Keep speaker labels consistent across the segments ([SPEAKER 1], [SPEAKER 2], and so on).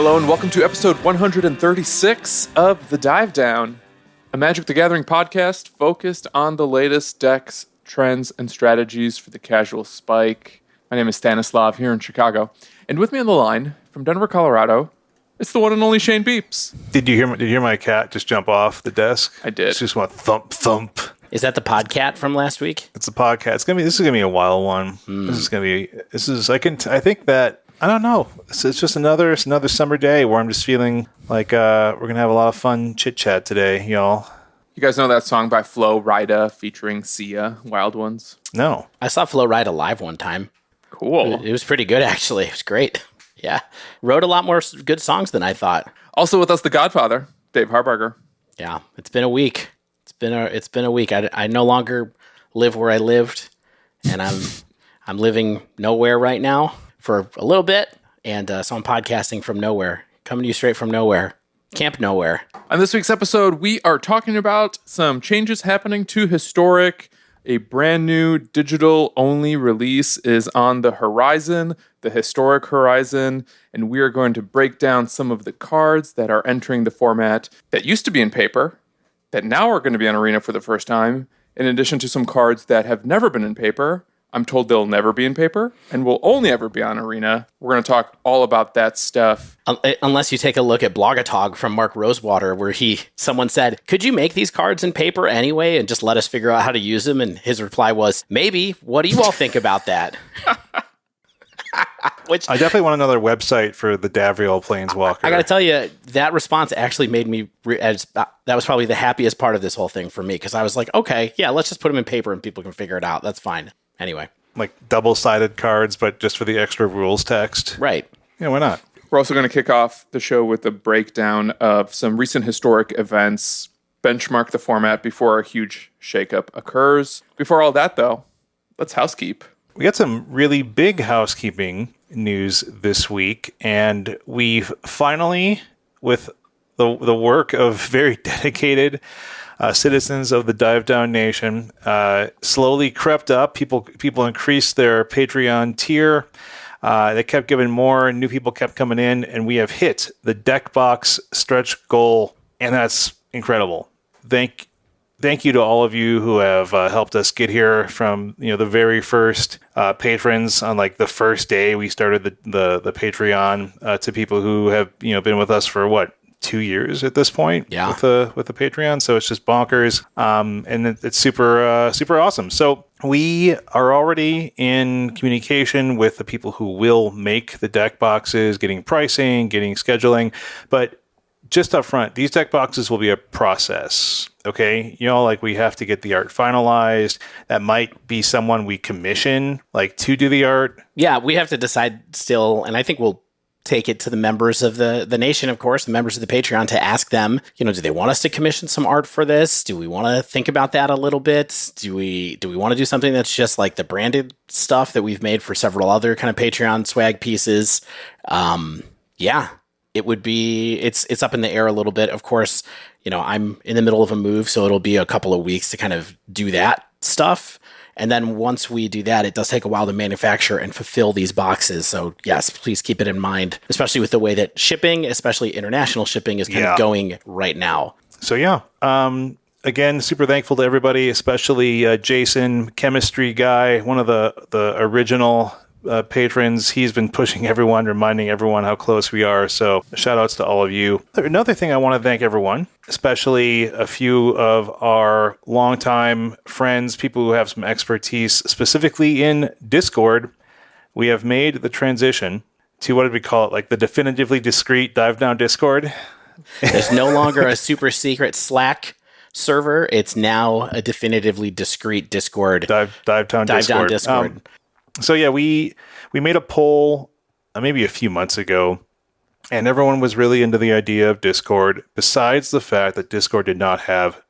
[SPEAKER 1] Hello and welcome to episode 136 of The Dive Down, a Magic the Gathering podcast focused on the latest decks, trends, and strategies for the casual spike. My name is Stanislav here in Chicago, and with me on the line from Denver, Colorado, it's the one and only Shane Beeps.
[SPEAKER 2] Did you hear my cat just jump off the desk?
[SPEAKER 1] I did.
[SPEAKER 2] It's just went thump thump.
[SPEAKER 3] Is that the podcat from last week?
[SPEAKER 2] It's a podcast. This is gonna be a wild one. I think that I don't know. It's just another summer day where I'm just feeling like we're gonna have a lot of fun chit chat today, y'all.
[SPEAKER 1] You guys know that song by Flo Rida featuring Sia, Wild Ones?
[SPEAKER 2] No.
[SPEAKER 3] I saw Flo Rida live one time.
[SPEAKER 1] Cool.
[SPEAKER 3] It was pretty good, actually. It was great. Yeah. Wrote a lot more good songs than I thought.
[SPEAKER 1] Also with us, the Godfather, Dave Harbarger.
[SPEAKER 3] Yeah. It's been a week. It's been a week. I no longer live where I lived, and I'm living nowhere right now for a little bit, and so I'm podcasting from nowhere, coming to you straight from nowhere, Camp Nowhere.
[SPEAKER 1] On this week's episode, we are talking about some changes happening to Historic. A brand new digital-only release is on the horizon, the Historic horizon, and we are going to break down some of the cards that are entering the format that used to be in paper, that now are going to be on Arena for the first time, in addition to some cards that have never been in paper. I'm told they'll never be in paper and will only ever be on Arena. We're going to talk all about that stuff.
[SPEAKER 3] Unless you take a look at Blogatog from Mark Rosewater, where someone said, could you make these cards in paper anyway and just let us figure out how to use them? And his reply was, maybe. What do you all think about that? Which
[SPEAKER 2] I definitely want another website for the Davriel Planeswalker.
[SPEAKER 3] I got to tell you, that response actually made me, that was probably the happiest part of this whole thing for me, because I was like, okay, yeah, let's just put them in paper and people can figure it out. That's fine. Anyway.
[SPEAKER 2] Like double-sided cards, but just for the extra rules text.
[SPEAKER 3] Right.
[SPEAKER 2] Yeah, why not?
[SPEAKER 1] We're also going to kick off the show with a breakdown of some recent Historic events, benchmark the format before a huge shakeup occurs. Before all that, though, let's housekeep.
[SPEAKER 2] We got some really big housekeeping news this week, and we've finally, with the work of very dedicated citizens of the Dive Down Nation, slowly crept up. People increased their Patreon tier. They kept giving more, and new people kept coming in, and we have hit the deck box stretch goal, and that's incredible. Thank you to all of you who have helped us get here from the very first patrons on like the first day we started the Patreon to people who have been with us for 2 years at this point.
[SPEAKER 3] Yeah.
[SPEAKER 2] with the Patreon. So it's just bonkers, and it's super awesome. So we are already in communication with the people who will make the deck boxes, getting pricing, getting scheduling, but just up front, these deck boxes will be a process, okay? We have to get the art finalized. That might be someone we commission, to do the art.
[SPEAKER 3] Yeah, we have to decide still, and I think we'll take it to the members of the nation, of course, the members of the Patreon, to ask them, do they want us to commission some art for this? Do we want to think about that a little bit? Do we want to do something that's just like the branded stuff that we've made for several other kind of Patreon swag pieces? Yeah. It would be, it's up in the air a little bit. Of course, I'm in the middle of a move, so it'll be a couple of weeks to kind of do that stuff. And then once we do that, it does take a while to manufacture and fulfill these boxes. So yes, please keep it in mind, especially with the way that shipping, especially international shipping, is kind of going right now.
[SPEAKER 2] So yeah, again, super thankful to everybody, especially Jason, chemistry guy, one of the original patrons. He's been pushing everyone, reminding everyone how close we are. So shout outs to all of you. Another thing I want to thank everyone, especially a few of our longtime friends, people who have some expertise, specifically in Discord. We have made the transition to, what did we call it? Like the definitively discreet Dive Down Discord.
[SPEAKER 3] There's no longer a super secret Slack server. It's now a definitively discreet Discord.
[SPEAKER 2] Dive Down Discord. So yeah, we made a poll maybe a few months ago, and everyone was really into the idea of Discord, besides the fact that Discord did not have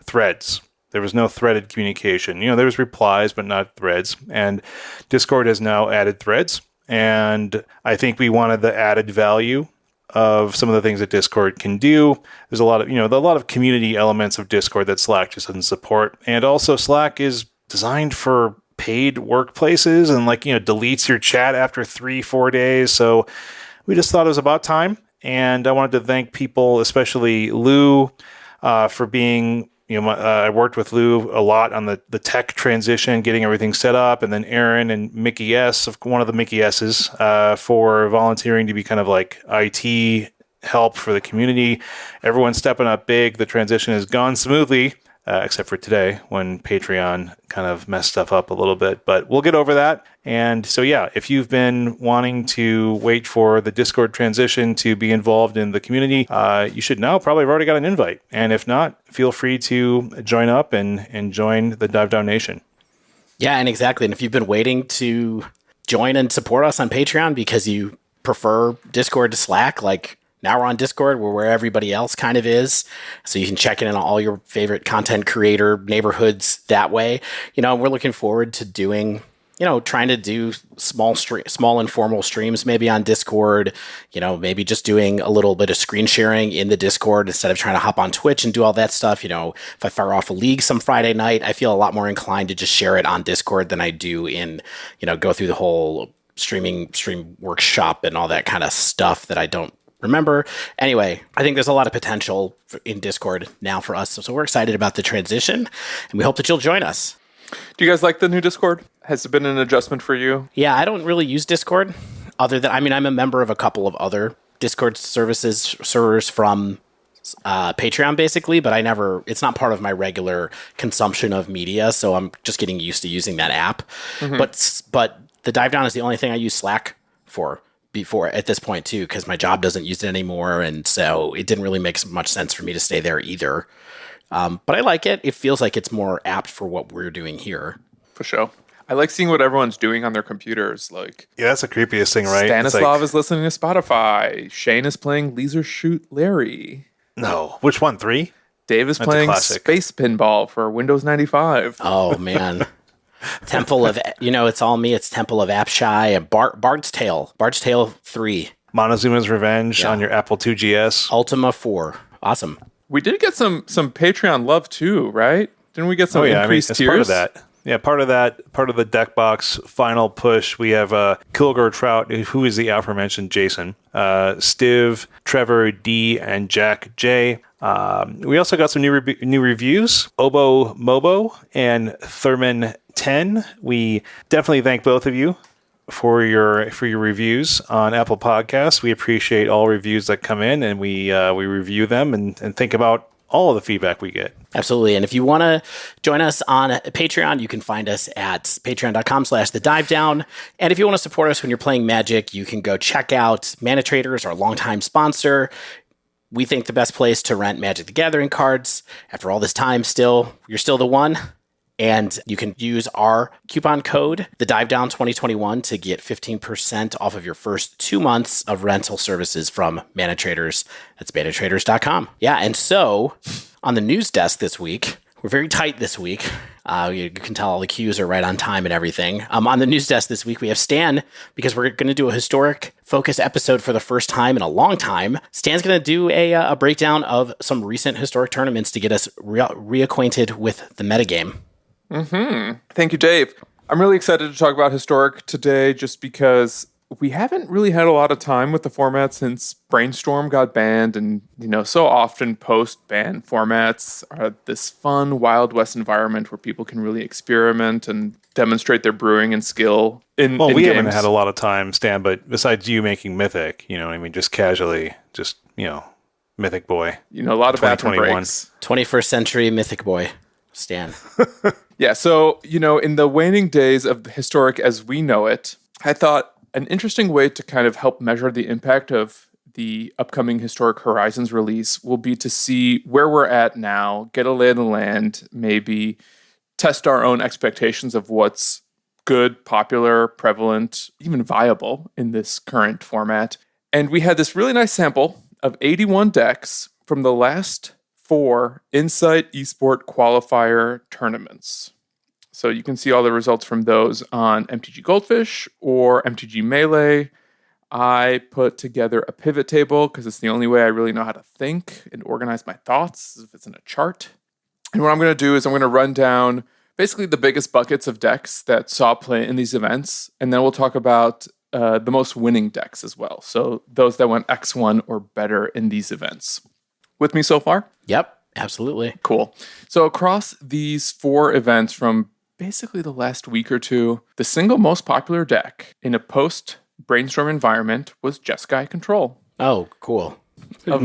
[SPEAKER 2] threads. There was no threaded communication. There was replies, but not threads. And Discord has now added threads, and I think we wanted the added value of some of the things that Discord can do. There's a lot of community elements of Discord that Slack just doesn't support, and also Slack is designed for paid workplaces and deletes your chat after 3-4 days. So we just thought it was about time And I wanted to thank people, especially Lou, for being, I worked with Lou a lot on the tech transition, getting everything set up, and then Aaron and Mickey S, one of the Mickey S's, for volunteering to be kind of like IT help for the community. Everyone's stepping up big. The transition has gone smoothly. Except for today when Patreon kind of messed stuff up a little bit, but we'll get over that. And so, yeah, if you've been wanting to wait for the Discord transition to be involved in the community, you should now probably have already got an invite. And if not, feel free to join up and join the Dive Down Nation.
[SPEAKER 3] Yeah, and exactly. And if you've been waiting to join and support us on Patreon because you prefer Discord to Slack, like, now we're on Discord, we're where everybody else kind of is. So you can check in on all your favorite content creator neighborhoods that way. We're looking forward to doing, trying to do small informal streams maybe on Discord, maybe just doing a little bit of screen sharing in the Discord instead of trying to hop on Twitch and do all that stuff. If I fire off a league some Friday night, I feel a lot more inclined to just share it on Discord than I do in, go through the whole stream workshop and all that kind of stuff that I don't remember. Anyway, I think there's a lot of potential in Discord now for us. So we're excited about the transition, and we hope that you'll join us.
[SPEAKER 1] Do you guys like the new Discord? Has it been an adjustment for you?
[SPEAKER 3] Yeah, I don't really use Discord other than, I'm a member of a couple of other Discord servers from Patreon basically, but it's not part of my regular consumption of media. So I'm just getting used to using that app. Mm-hmm. But the Dive Down is the only thing I use Slack for before at this point too, because my job doesn't use it anymore. And so it didn't really make much sense for me to stay there either. But I like it. It feels like it's more apt for what we're doing here.
[SPEAKER 1] For sure. I like seeing what everyone's doing on their computers. Like,
[SPEAKER 2] yeah, that's the creepiest thing, right?
[SPEAKER 1] Stanislav is listening to Spotify. Shane is playing Laser Shoot Larry.
[SPEAKER 2] No. Which one? 3?
[SPEAKER 1] Dave is playing Space Pinball for Windows 95.
[SPEAKER 3] Oh, man. Temple of, it's all me. It's Temple of Apshai and Bard's Tale. Bard's Tale 3.
[SPEAKER 2] Montezuma's Revenge on your Apple II GS.
[SPEAKER 3] Ultima 4. Awesome.
[SPEAKER 1] We did get some Patreon love too, right? Didn't we get some increased tiers?
[SPEAKER 2] Part of that. Yeah, part of the deck box final push. We have Kilgore Trout, who is the aforementioned Jason, Stiv, Trevor D, and Jack J. We also got some new reviews. Obo Mobo and Thurman 10. We definitely thank both of you for your reviews on Apple Podcasts. We appreciate all reviews that come in, and we review them and think about all of the feedback we get.
[SPEAKER 3] Absolutely. And if you want to join us on Patreon, you can find us at patreon.com/thedivedown. And if you want to support us when you're playing Magic, you can go check out Mana Traders, our longtime sponsor. We think the best place to rent Magic the Gathering cards. After all this time, you're still the one. And you can use our coupon code, TheDiveDown2021, to get 15% off of your first 2 months of rental services from Mana Traders. That's manatraders.com. Yeah, and so on the news desk this week, we're very tight this week. You can tell all the cues are right on time and everything. On the news desk this week, we have Stan, because we're going to do a historic focus episode for the first time in a long time. Stan's going to do a breakdown of some recent historic tournaments to get us reacquainted with the metagame.
[SPEAKER 1] Mm-hmm. Thank you, Dave. I'm really excited to talk about Historic today just because we haven't really had a lot of time with the format since Brainstorm got banned, and so often post-ban formats are this fun Wild West environment where people can really experiment and demonstrate their brewing and skill in
[SPEAKER 2] we
[SPEAKER 1] games.
[SPEAKER 2] haven't had a lot of time, Stan, but besides you making Mythic, just casually, Mythic Boy.
[SPEAKER 1] A lot of bathroom breaks.
[SPEAKER 3] 21st century Mythic Boy, Stan.
[SPEAKER 1] Yeah, so, in the waning days of Historic as we know it, I thought an interesting way to kind of help measure the impact of the upcoming Historic Horizons release will be to see where we're at now, get a lay of the land, maybe test our own expectations of what's good, popular, prevalent, even viable in this current format. And we had this really nice sample of 81 decks from the last 4 Insight Esport Qualifier tournaments. So you can see all the results from those on MTG Goldfish or MTG Melee. I put together a pivot table because it's the only way I really know how to think and organize my thoughts if it's in a chart. And what I'm going to do is I'm going to run down basically the biggest buckets of decks that saw play in these events. And then we'll talk about the most winning decks as well. So those that went X1 or better in these events. With me so far?
[SPEAKER 3] Yep, absolutely.
[SPEAKER 1] Cool. So across these 4 events from basically the last week or two, the single most popular deck in a post-brainstorm environment was Jeskai Control.
[SPEAKER 3] Oh, cool. It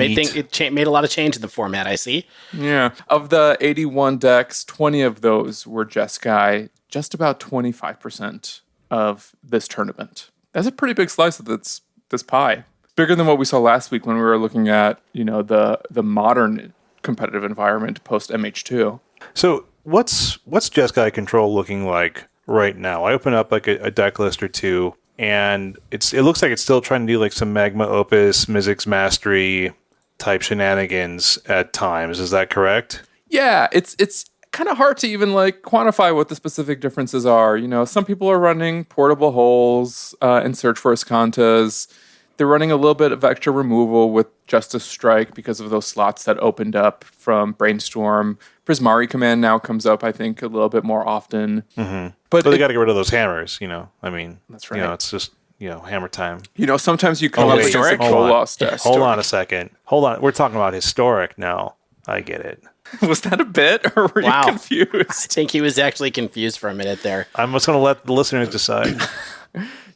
[SPEAKER 3] made a lot of change in the format, I see.
[SPEAKER 1] Yeah. Of the 81 decks, 20 of those were Jeskai, just about 25% of this tournament. That's a pretty big slice of this pie. Bigger than what we saw last week when we were looking at, the modern competitive environment post MH2.
[SPEAKER 2] So what's Jeskai Control looking like right now? I open up like a deck list or two, and it looks like it's still trying to do like some Magma Opus, Mizzix Mastery type shenanigans at times. Is that correct?
[SPEAKER 1] Yeah, it's kind of hard to even like quantify what the specific differences are. Some people are running portable holes in Search for Ascantas. They're running a little bit of extra removal with Justice Strike because of those slots that opened up from Brainstorm. Prismari Command now comes up, I think, a little bit more often.
[SPEAKER 2] Mm-hmm. But they got to get rid of those hammers, I mean,
[SPEAKER 1] that's right.
[SPEAKER 2] It's just, hammer time.
[SPEAKER 1] Sometimes you come up against a Koloss deck.
[SPEAKER 2] Hold on a second. Hold on. We're talking about historic now. I get it.
[SPEAKER 1] Was that a bit, or were you confused?
[SPEAKER 3] I think he was actually confused for a minute there.
[SPEAKER 2] I'm just going to let the listeners decide.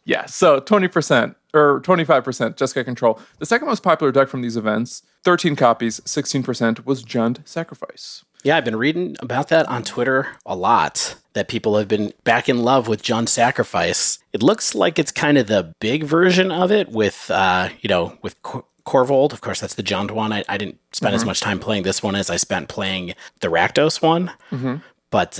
[SPEAKER 1] Yeah, so 20% or 25% Jeskai Control. The second most popular deck from these events, 13 copies, 16% was Jund Sacrifice.
[SPEAKER 3] Yeah, I've been reading about that on Twitter a lot, that people have been back in love with Jund Sacrifice. It looks like it's kind of the big version of it with, with Korvold. Of course, that's the Jund one. I didn't spend as much time playing this one as I spent playing the Rakdos one. Mm-hmm. But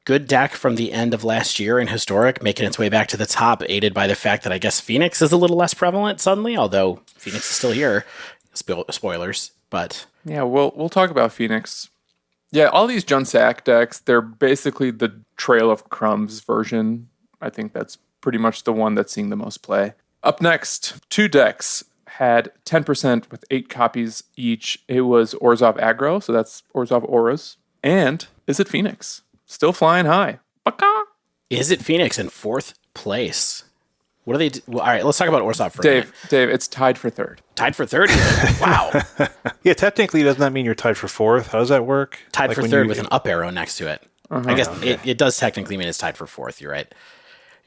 [SPEAKER 3] good deck from the end of last year in Historic, making its way back to the top, aided by the fact that I guess Phoenix is a little less prevalent suddenly, although Phoenix is still here. Spoilers, but...
[SPEAKER 1] Yeah, we'll talk about Phoenix. Yeah, all these Jund Sac decks, they're basically the Trail of Crumbs version. I think that's pretty much the one that's seeing the most play. Up next, 2 decks had 10% with 8 copies each. It was Orzhov Aggro, so that's Orzhov Auras. And Is It Phoenix? Still flying high. Baka!
[SPEAKER 3] Is It Phoenix in 4th place? What do they do? Well, all right, let's talk about Orzhov for a minute.
[SPEAKER 1] Dave, it's tied for 3rd.
[SPEAKER 3] Tied for 3rd? Wow.
[SPEAKER 2] Yeah, technically, doesn't that mean you're tied for 4th? How does that work?
[SPEAKER 3] Tied for 3rd with an up arrow next to it. Uh-huh. I guess it does technically mean it's tied for 4th. You're right.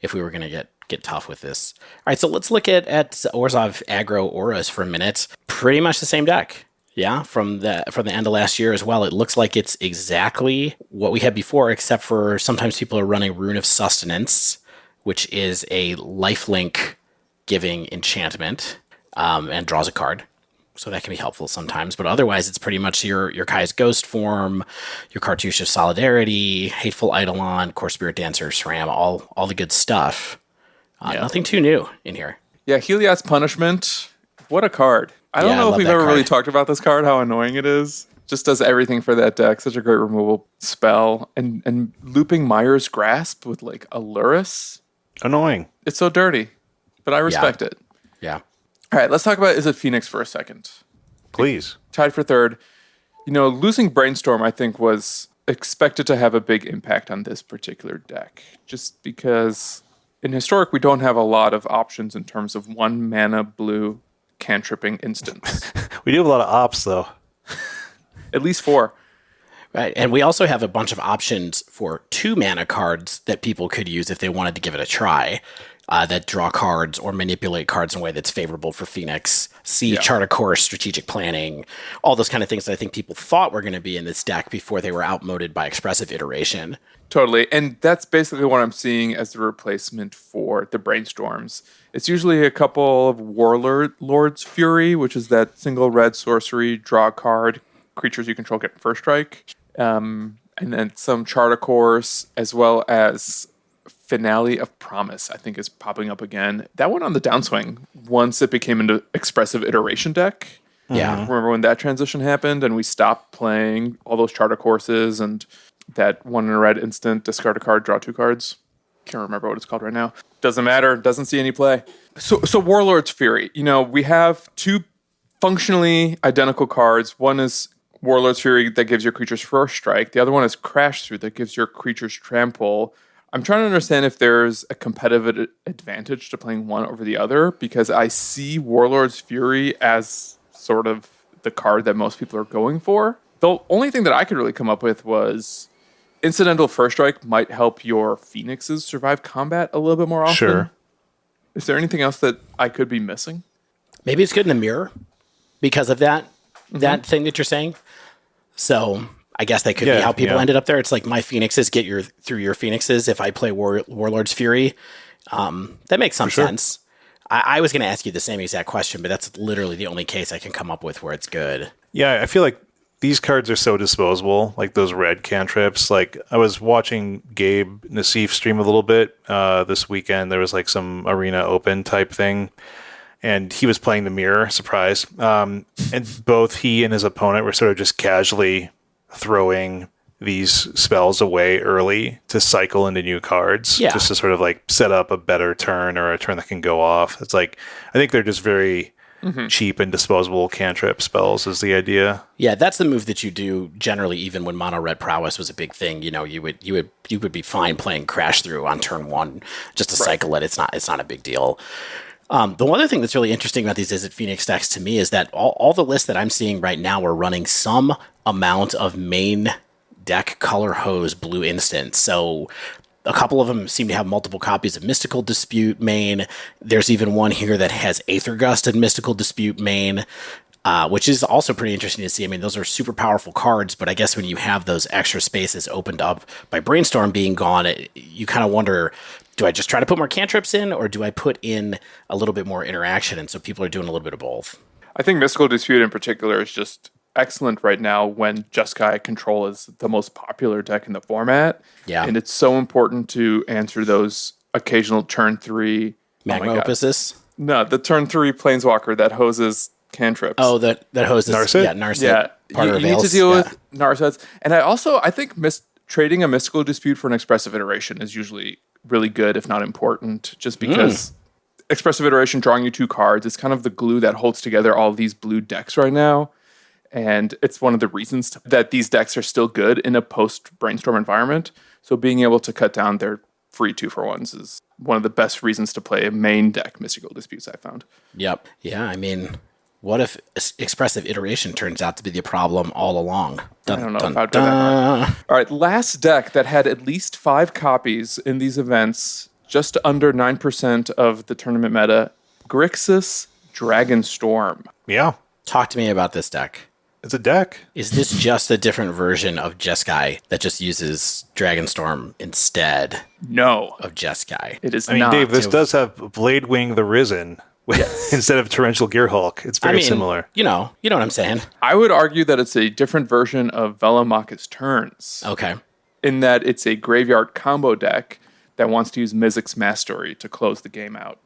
[SPEAKER 3] If we were going to get tough with this. All right, so let's look at Orzhov Aggro Auras for a minute. Pretty much the same deck. Yeah, from the end of last year as well. It looks like it's exactly what we had before, except for sometimes people are running Rune of Sustenance, which is a lifelink giving enchantment, and draws a card. So that can be helpful sometimes. But otherwise, it's pretty much your Kai's Ghost form, your Cartouche of Solidarity, Hateful Eidolon, Core Spirit Dancer, SRAM, all the good stuff. Nothing too new in here.
[SPEAKER 1] Yeah, Helios Punishment. What a card. I don't know if we've ever really talked about this card, how annoying it is. Just does everything for that deck. Such a great removal spell. And looping Myers Grasp with like a Luris.
[SPEAKER 2] Annoying.
[SPEAKER 1] It's so dirty, but I respect it.
[SPEAKER 3] Yeah.
[SPEAKER 1] All right, let's talk about Is It Phoenix for a second.
[SPEAKER 2] Please.
[SPEAKER 1] Tied for 3rd. Losing Brainstorm, I think, was expected to have a big impact on this particular deck. Just because in Historic, we don't have a lot of options in terms of 1 mana blue cantripping instants.
[SPEAKER 2] We do have a lot of ops, though.
[SPEAKER 1] At least 4.
[SPEAKER 3] Right, and we also have a bunch of options for 2 mana cards that people could use if they wanted to give it a try, that draw cards or manipulate cards in a way that's favorable for Phoenix. Chart of Course, Strategic Planning, all those kind of things that I think people thought were going to be in this deck before they were outmoded by Expressive Iteration.
[SPEAKER 1] Totally, and that's basically what I'm seeing as the replacement for the Brainstorms. It's usually a couple of Warlord's Fury, which is that single red sorcery, draw a card, creatures you control get 1st strike, and then some Chart of Course, as well as Finale of Promise, I think is popping up again. That went on the downswing once it became an Expressive Iteration deck.
[SPEAKER 3] Yeah.
[SPEAKER 1] Remember when that transition happened and we stopped playing all those Chart of Courses and that 1 in a red instant, discard a card, draw 2 cards. Can't remember what it's called right now. Doesn't matter. Doesn't see any play. So Warlord's Fury. We have 2 functionally identical cards. One is Warlord's Fury that gives your creatures 1st strike. The other one is Crash Through that gives your creatures trample. I'm trying to understand if there's a competitive advantage to playing one over the other, because I see Warlord's Fury as sort of the card that most people are going for. The only thing that I could really come up with was Incidental First Strike might help your Phoenixes survive combat a little bit more often.
[SPEAKER 2] Sure.
[SPEAKER 1] Is there anything else that I could be missing?
[SPEAKER 3] Maybe it's good in the mirror because of that thing that you're saying. So I guess that could be how people ended up there. It's like my Phoenixes get through your Phoenixes if I play Warlord's Fury. That makes some sense. I was going to ask you the same exact question, but that's literally the only case I can come up with where it's good.
[SPEAKER 2] Yeah, I feel like these cards are so disposable, like those red cantrips. Like, I was watching Gabe Nassif stream a little bit this weekend. There was like some Arena Open type thing, and he was playing the mirror, surprise. And both he and his opponent were sort of just casually throwing these spells away early to cycle into new cards, just to sort of like set up a better turn or a turn that can go off. It's like, I think they're just very cheap and disposable cantrip spells is the idea.
[SPEAKER 3] Yeah, that's the move that you do generally, even when mono red prowess was a big thing. You know, you would be fine playing Crash Through on turn one just to cycle it. It's not a big deal. The one other thing that's really interesting about these Izzet Phoenix decks to me is that all the lists that I'm seeing right now are running some amount of main deck color hose blue instant. So a couple of them seem to have multiple copies of Mystical Dispute main. There's even one here that has Aether Gust and Mystical Dispute main, which is also pretty interesting to see. I mean, those are super powerful cards, but I guess when you have those extra spaces opened up by Brainstorm being gone, you kind of wonder, do I just try to put more cantrips in, or do I put in a little bit more interaction? And so people are doing a little bit of both.
[SPEAKER 1] I think Mystical Dispute in particular is just excellent right now when Jeskai Control is the most popular deck in the format.
[SPEAKER 3] Yeah.
[SPEAKER 1] And it's so important to answer those occasional turn 3...
[SPEAKER 3] Magma Opuses?
[SPEAKER 1] No, the turn 3 Planeswalker that hoses cantrips.
[SPEAKER 3] Oh, that hoses...
[SPEAKER 2] Narset?
[SPEAKER 3] Yeah, Narset.
[SPEAKER 1] Yeah, you need to deal with Narsets. And I think trading a Mystical Dispute for an Expressive Iteration is usually really good, if not important, just because Expressive Iteration drawing you 2 cards is kind of the glue that holds together all these blue decks right now. And it's one of the reasons that these decks are still good in a post-Brainstorm environment. So being able to cut down their free 2-for-1s is one of the best reasons to play a main deck Mystical Disputes I found.
[SPEAKER 3] Yep. Yeah, I mean, what if Expressive Iteration turns out to be the problem all along?
[SPEAKER 1] I don't know if I'd go that far. All right, last deck that had at least 5 copies in these events, just under 9% of the tournament meta, Grixis Dragonstorm.
[SPEAKER 2] Yeah.
[SPEAKER 3] Talk to me about this deck.
[SPEAKER 2] It's a deck.
[SPEAKER 3] Is this just a different version of Jeskai that just uses Dragonstorm instead
[SPEAKER 1] No.
[SPEAKER 3] of Jeskai?
[SPEAKER 1] It is
[SPEAKER 2] I mean,
[SPEAKER 1] not.
[SPEAKER 2] Dave, this does have Bladewing the Risen instead of Torrential Gearhulk. It's very similar.
[SPEAKER 3] You know what I'm saying.
[SPEAKER 1] I would argue that it's a different version of Velomach's Turns.
[SPEAKER 3] Okay.
[SPEAKER 1] In that it's a graveyard combo deck that wants to use Mizzix's Mastery to close the game out.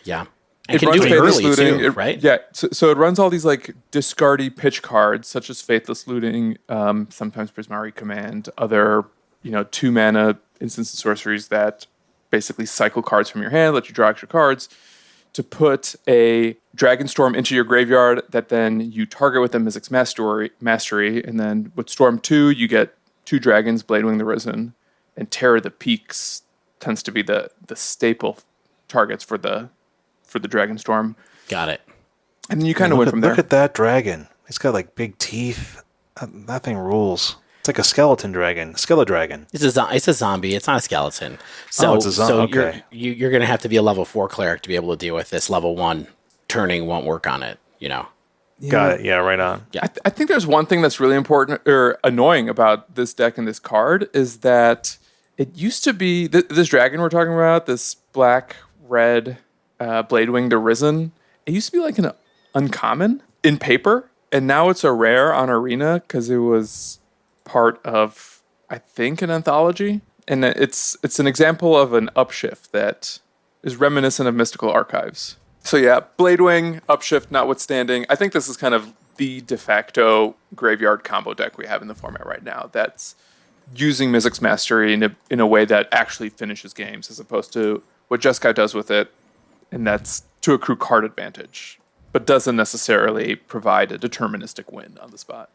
[SPEAKER 3] Yeah. And
[SPEAKER 1] It
[SPEAKER 3] can
[SPEAKER 1] runs
[SPEAKER 3] do it
[SPEAKER 1] Faithless
[SPEAKER 3] early
[SPEAKER 1] Looting,
[SPEAKER 3] too, right?
[SPEAKER 1] Yeah, so it runs all these like discardy pitch cards, such as Faithless Looting, sometimes Prismari Command, other 2-mana instants and sorceries that basically cycle cards from your hand, let you draw extra cards, to put a Dragonstorm into your graveyard that then you target with a Mizzix's Mastery, and then with Storm 2, you get 2 dragons, Bladewing the Risen, and Terror the Peaks tends to be the staple targets for the Dragonstorm.
[SPEAKER 3] Got it.
[SPEAKER 1] And then you kind of went from there.
[SPEAKER 2] Look at that dragon. It's got like big teeth. That thing rules. It's like a skeleton dragon. Skeledragon.
[SPEAKER 3] It's a zombie. It's not a skeleton. So,
[SPEAKER 2] it's a zombie.
[SPEAKER 3] So
[SPEAKER 2] Okay.
[SPEAKER 3] you're going to have to be a level 4 cleric to be able to deal with this. Level 1 turning won't work on it,
[SPEAKER 2] Got it. Yeah, right on.
[SPEAKER 3] Yeah.
[SPEAKER 1] I think there's one thing that's really important or annoying about this deck and this card is that it used to be this dragon we're talking about, this black-red Bladewing the Risen. It used to be like an uncommon in paper, and now it's a rare on Arena because it was part of, I think, an anthology. And it's an example of an upshift that is reminiscent of Mystical Archives. So yeah, Bladewing, upshift notwithstanding, I think this is kind of the de facto graveyard combo deck we have in the format right now. That's using Mizzix's Mastery in a way that actually finishes games, as opposed to what Jeskai does with it, and that's to accrue card advantage, but doesn't necessarily provide a deterministic win on the spot.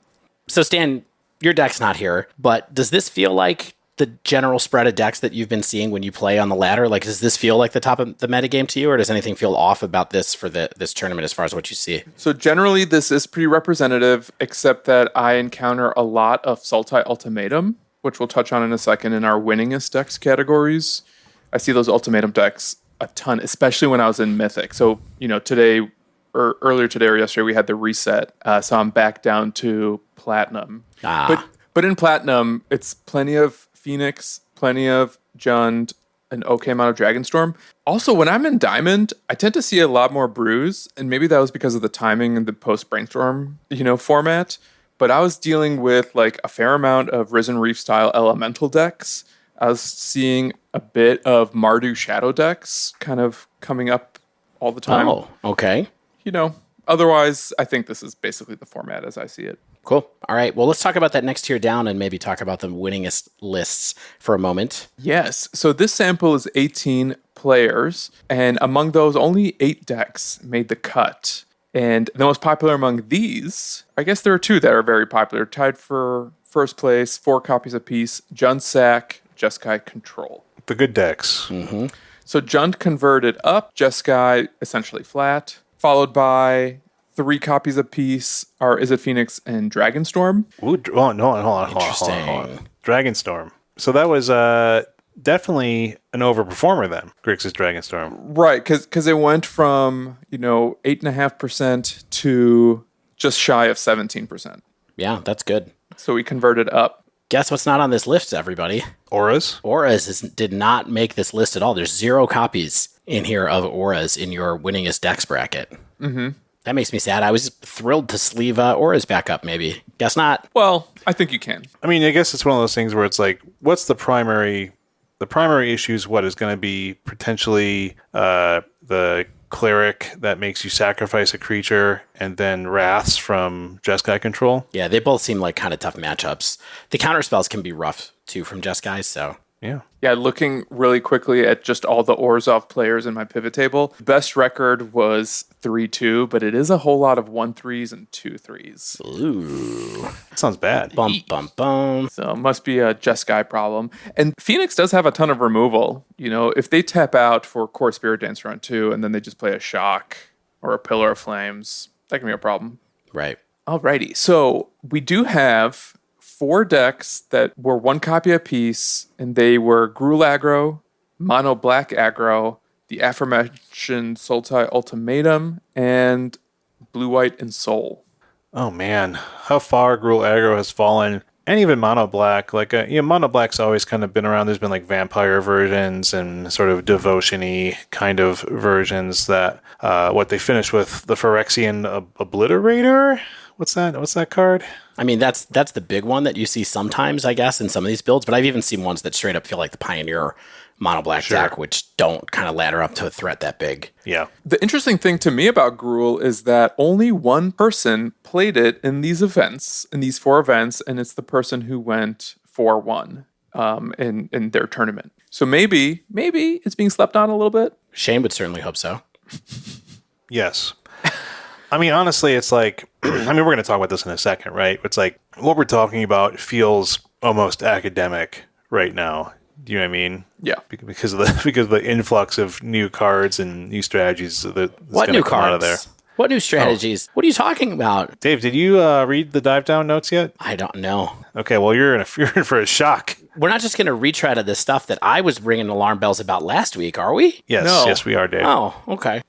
[SPEAKER 3] So Stan, your deck's not here, but does this feel like the general spread of decks that you've been seeing when you play on the ladder? Like, does this feel like the top of the metagame to you, or does anything feel off about this for this tournament as far as what you see?
[SPEAKER 1] So generally, this is pretty representative, except that I encounter a lot of Sultai Ultimatum, which we'll touch on in a second in our winningest decks categories. I see those Ultimatum decks a ton, especially when I was in Mythic. So, today or earlier today or yesterday, we had the reset. So I'm back down to Platinum. But in Platinum, it's plenty of Phoenix, plenty of Jund, an okay amount of Dragonstorm. Also, when I'm in Diamond, I tend to see a lot more Brews, and maybe that was because of the timing and the post-Brainstorm, format. But I was dealing with like a fair amount of Risen Reef style elemental decks. I was seeing a bit of Mardu Shadow decks kind of coming up all the time.
[SPEAKER 3] Oh, okay.
[SPEAKER 1] Otherwise, I think this is basically the format as I see it.
[SPEAKER 3] Cool. All right. Well, let's talk about that next tier down and maybe talk about the winningest lists for a moment.
[SPEAKER 1] Yes. So this sample is 18 players, and among those, only 8 decks made the cut. And the most popular among these, I guess there are 2 that are very popular, tied for first place, 4 copies apiece, Jund Sack, Jeskai Control.
[SPEAKER 2] The good decks.
[SPEAKER 3] Mm-hmm.
[SPEAKER 1] So Jund converted up, Jeskai essentially flat, followed by 3 copies apiece are Izzet Phoenix and Dragonstorm.
[SPEAKER 2] Ooh, hold on. Dragonstorm. So that was definitely an overperformer then, Grixis Dragonstorm.
[SPEAKER 1] Right, because it went from, 8.5% to just shy of 17%.
[SPEAKER 3] Yeah, that's good.
[SPEAKER 1] So we converted up.
[SPEAKER 3] Guess what's not on this list, everybody?
[SPEAKER 2] Auras?
[SPEAKER 3] Auras did not make this list at all. There's 0 copies in here of Auras in your winningest decks bracket.
[SPEAKER 1] Mm-hmm.
[SPEAKER 3] That makes me sad. I was thrilled to sleeve Auras back up, maybe. Guess not.
[SPEAKER 1] Well, I think you can.
[SPEAKER 2] I mean, I guess it's one of those things where it's like, what's the primary issue is what is going to be potentially the cleric that makes you sacrifice a creature, and then wraths from Jeskai Control.
[SPEAKER 3] Yeah, they both seem like kind of tough matchups. The counter spells can be rough, too, from Jeskai, so...
[SPEAKER 1] Yeah, looking really quickly at just all the Orzhov players in my pivot table, best record was 3-2, but it is a whole lot of 1-3s and 2-3s.
[SPEAKER 3] Ooh.
[SPEAKER 2] That sounds bad.
[SPEAKER 3] Bum, bum, bum.
[SPEAKER 1] So it must be a Jeskai problem. And Phoenix does have a ton of removal. If they tap out for Core Spirit Dancer on 2, and then they just play a Shock or a Pillar of Flames, that can be a problem.
[SPEAKER 3] Right.
[SPEAKER 1] Alrighty, so we do have 4 decks that were 1 copy apiece, and they were Gruul aggro, Mono Black aggro, the aforementioned Sultai Ultimatum, and Blue White and Soul.
[SPEAKER 2] Oh man, how far Gruul aggro has fallen, and even Mono Black. Like Mono Black's always kind of been around. There's been like vampire versions and sort of devotion-y kind of versions that what they finished with the Phyrexian Obliterator. What's that card?
[SPEAKER 3] I mean, that's the big one that you see sometimes, I guess, in some of these builds. But I've even seen ones that straight up feel like the Pioneer Mono Black deck, which don't kind of ladder up to a threat that big.
[SPEAKER 2] Yeah.
[SPEAKER 1] The interesting thing to me about Gruul is that only one person played it in these events, in these 4 events, and it's the person who went 4-1 in their tournament. So maybe it's being slept on a little bit.
[SPEAKER 3] Shane would certainly hope so.
[SPEAKER 2] Yes. I mean, honestly, it's like, we're going to talk about this in a second, right? It's like, what we're talking about feels almost academic right now. Do you know what I mean?
[SPEAKER 1] Yeah.
[SPEAKER 2] Because of the influx of new cards and new strategies that's going to come out of there.
[SPEAKER 3] What new strategies? What are you talking about?
[SPEAKER 2] Dave, did you read the dive down notes yet?
[SPEAKER 3] I don't know.
[SPEAKER 2] Okay, well, you're in for a shock.
[SPEAKER 3] We're not just going to retread of the stuff that I was ringing alarm bells about last week, are we?
[SPEAKER 2] Yes,
[SPEAKER 1] No.
[SPEAKER 2] Yes, we are, Dave.
[SPEAKER 3] Oh, okay.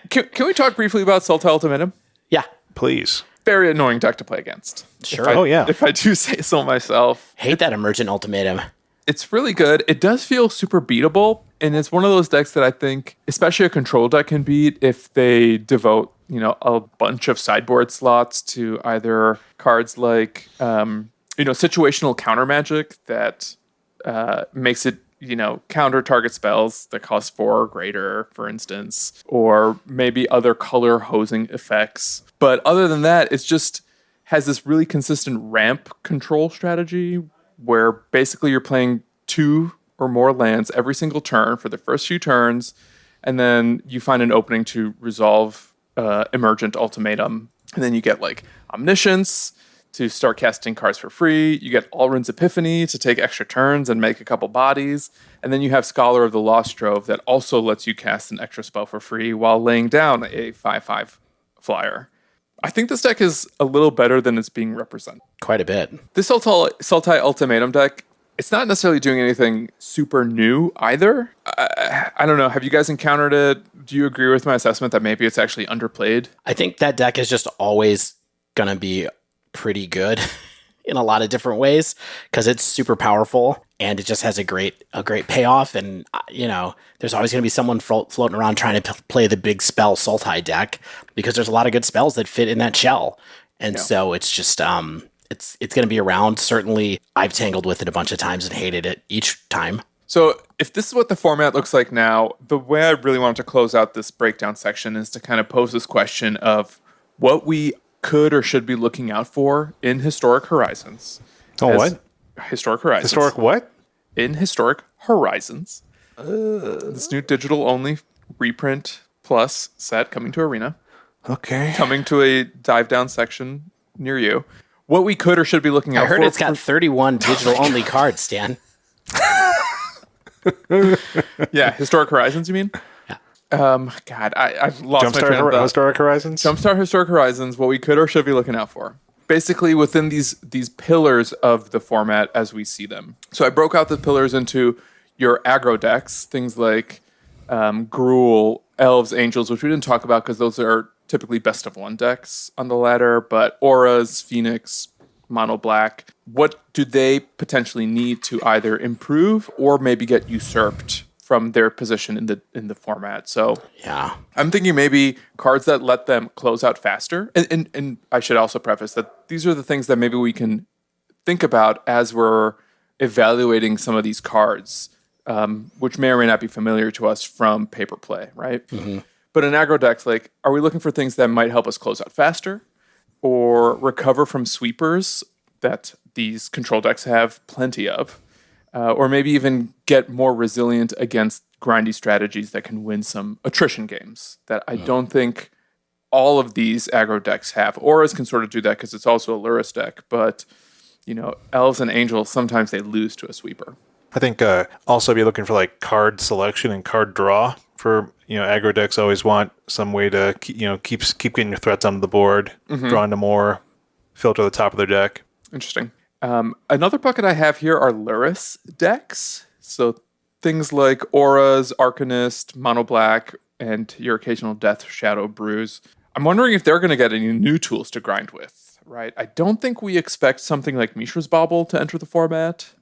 [SPEAKER 1] Can we talk briefly about Sultai Ultimatum?
[SPEAKER 3] Yeah.
[SPEAKER 2] Please.
[SPEAKER 1] Very annoying deck to play against.
[SPEAKER 3] Sure.
[SPEAKER 2] Oh, yeah.
[SPEAKER 1] If I do say so myself.
[SPEAKER 3] Hate that Emergent Ultimatum.
[SPEAKER 1] It's really good. It does feel super beatable, and it's one of those decks that I think, especially a control deck, can beat if they devote, a bunch of sideboard slots to either cards like, situational counter magic that makes it, counter target spells that cost 4 or greater, for instance, or maybe other color hosing effects. But other than that, it's just has this really consistent ramp control strategy where basically you're playing 2 or more lands every single turn for the first few turns, and then you find an opening to resolve Emergent Ultimatum, and then you get like Omniscience, to start casting cards for free. You get Alrund's Epiphany to take extra turns and make a couple bodies. And then you have Scholar of the Lost Trove that also lets you cast an extra spell for free while laying down a 5/5 flyer. I think this deck is a little better than it's being represented.
[SPEAKER 3] Quite a bit.
[SPEAKER 1] This Sultai Ultimatum deck, it's not necessarily doing anything super new either. I don't know. Have you guys encountered it? Do you agree with my assessment that maybe it's actually underplayed?
[SPEAKER 3] I think that deck is just always going to be pretty good in a lot of different ways because it's super powerful and it just has a great payoff. And, there's always going to be someone floating around trying to play the big spell Sultai deck because there's a lot of good spells that fit in that shell. And so it's just, it's going to be around. Certainly, I've tangled with it a bunch of times and hated it each time.
[SPEAKER 1] So if this is what the format looks like now, the way I really want to close out this breakdown section is to kind of pose this question of what we could or should be looking out for in Historic Horizons.
[SPEAKER 2] Oh, what?
[SPEAKER 1] Historic Horizons.
[SPEAKER 2] Historic what?
[SPEAKER 1] In Historic Horizons. This new digital-only reprint plus set coming to Arena.
[SPEAKER 2] Okay.
[SPEAKER 1] Coming to a dive-down section near you. What we could or should be looking out for.
[SPEAKER 3] I heard it's got 31 digital-only cards, Stan.
[SPEAKER 1] Yeah, Historic Horizons, you mean?
[SPEAKER 3] Yeah.
[SPEAKER 1] God, I've lost my train of thought.
[SPEAKER 2] Historic Horizons?
[SPEAKER 1] Jumpstart Historic Horizons, what we could or should be looking out for. Basically, within these pillars of the format as we see them. So I broke out the pillars into your aggro decks, things like Gruul, Elves, Angels, which we didn't talk about because those are typically best of one decks on the ladder, but Auras, Phoenix, Mono Black. What do they potentially need to either improve or maybe get usurped from their position in the format? So
[SPEAKER 3] yeah,
[SPEAKER 1] I'm thinking maybe cards that let them close out faster. And I should also preface that these are the things that maybe we can think about as we're evaluating some of these cards, which may or may not be familiar to us from paper play, right? Mm-hmm. But in aggro decks, are we looking for things that might help us close out faster or recover from sweepers that these control decks have plenty of? Or maybe even get more resilient against grindy strategies that can win some attrition games that I don't think all of these aggro decks have. Auras can sort of do that because it's also a Lurrus deck, but Elves and Angels, sometimes they lose to a sweeper.
[SPEAKER 2] I think also be looking for card selection and card draw for aggro decks. Always want some way to keep getting your threats onto the board, draw into more, filter the top of their deck.
[SPEAKER 1] Interesting. Another bucket I have here are Lurrus decks. So things like Auras, Arcanist, Mono Black, and your occasional Death Shadow Brews. I'm wondering if they're going to get any new tools to grind with, right? I don't think we expect something like Mishra's Bauble to enter the format.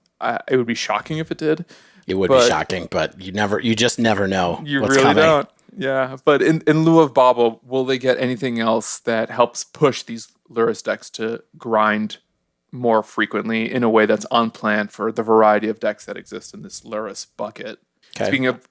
[SPEAKER 1] It would be shocking if it did.
[SPEAKER 3] It would be shocking, but you just never know.
[SPEAKER 1] You
[SPEAKER 3] what's
[SPEAKER 1] really
[SPEAKER 3] coming.
[SPEAKER 1] don't. Yeah, but in lieu of Bauble, will they get anything else that helps push these Lurrus decks to grind more frequently in a way that's unplanned for the variety of decks that exist in this Lurrus bucket? Okay.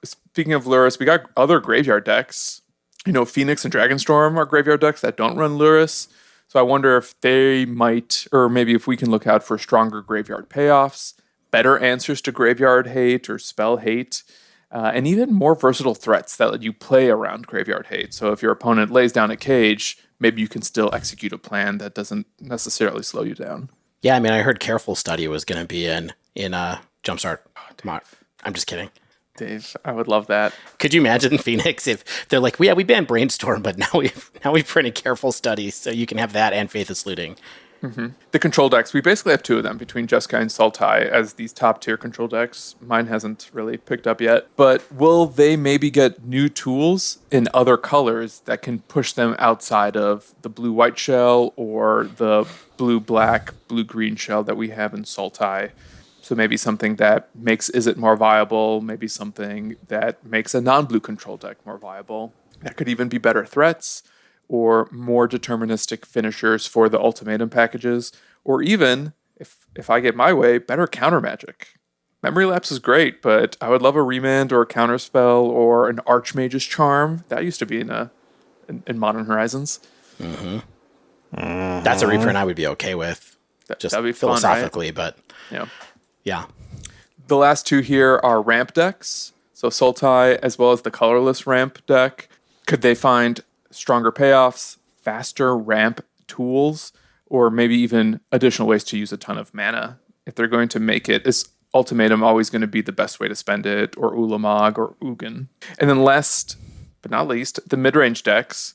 [SPEAKER 1] Speaking of Lurrus, we got other graveyard decks. Phoenix and Dragonstorm are graveyard decks that don't run Lurrus. So I wonder if they might, or maybe if we can look out for stronger graveyard payoffs, better answers to graveyard hate or spell hate, and even more versatile threats that let you play around graveyard hate. So if your opponent lays down a cage, maybe you can still execute a plan that doesn't necessarily slow you down.
[SPEAKER 3] Yeah, I heard Careful Study was going to be in Jumpstart. Oh, I'm just kidding.
[SPEAKER 1] Dave, I would love that.
[SPEAKER 3] Could you imagine Phoenix if they're like, we banned Brainstorm, but now we've printed Careful Study, so you can have that and Faithless Looting.
[SPEAKER 1] Mm-hmm. The control decks, we basically have two of them between Jeskai and Sultai as these top tier control decks. Mine hasn't really picked up yet, but will they maybe get new tools in other colors that can push them outside of the blue-white shell or the blue-black, blue-green shell that we have in Sultai? So maybe something that makes Izzet more viable, maybe something that makes a non-blue control deck more viable. That could even be better threats, or more deterministic finishers for the ultimatum packages, or even, if I get my way, better counter magic. Memory Lapse is great, but I would love a Remand or a Counterspell or an Archmage's Charm. That used to be in Modern Horizons.
[SPEAKER 3] Mm-hmm. That's a reprint I would be okay with. That'd be philosophically, fun, right? But yeah.
[SPEAKER 1] The last two here are ramp decks. So Sultai, as well as the colorless ramp deck. Could they find stronger payoffs, faster ramp tools, or maybe even additional ways to use a ton of mana. If they're going to make it, is Ultimatum always going to be the best way to spend it, or Ulamog, or Ugin? And then last but not least, the mid-range decks.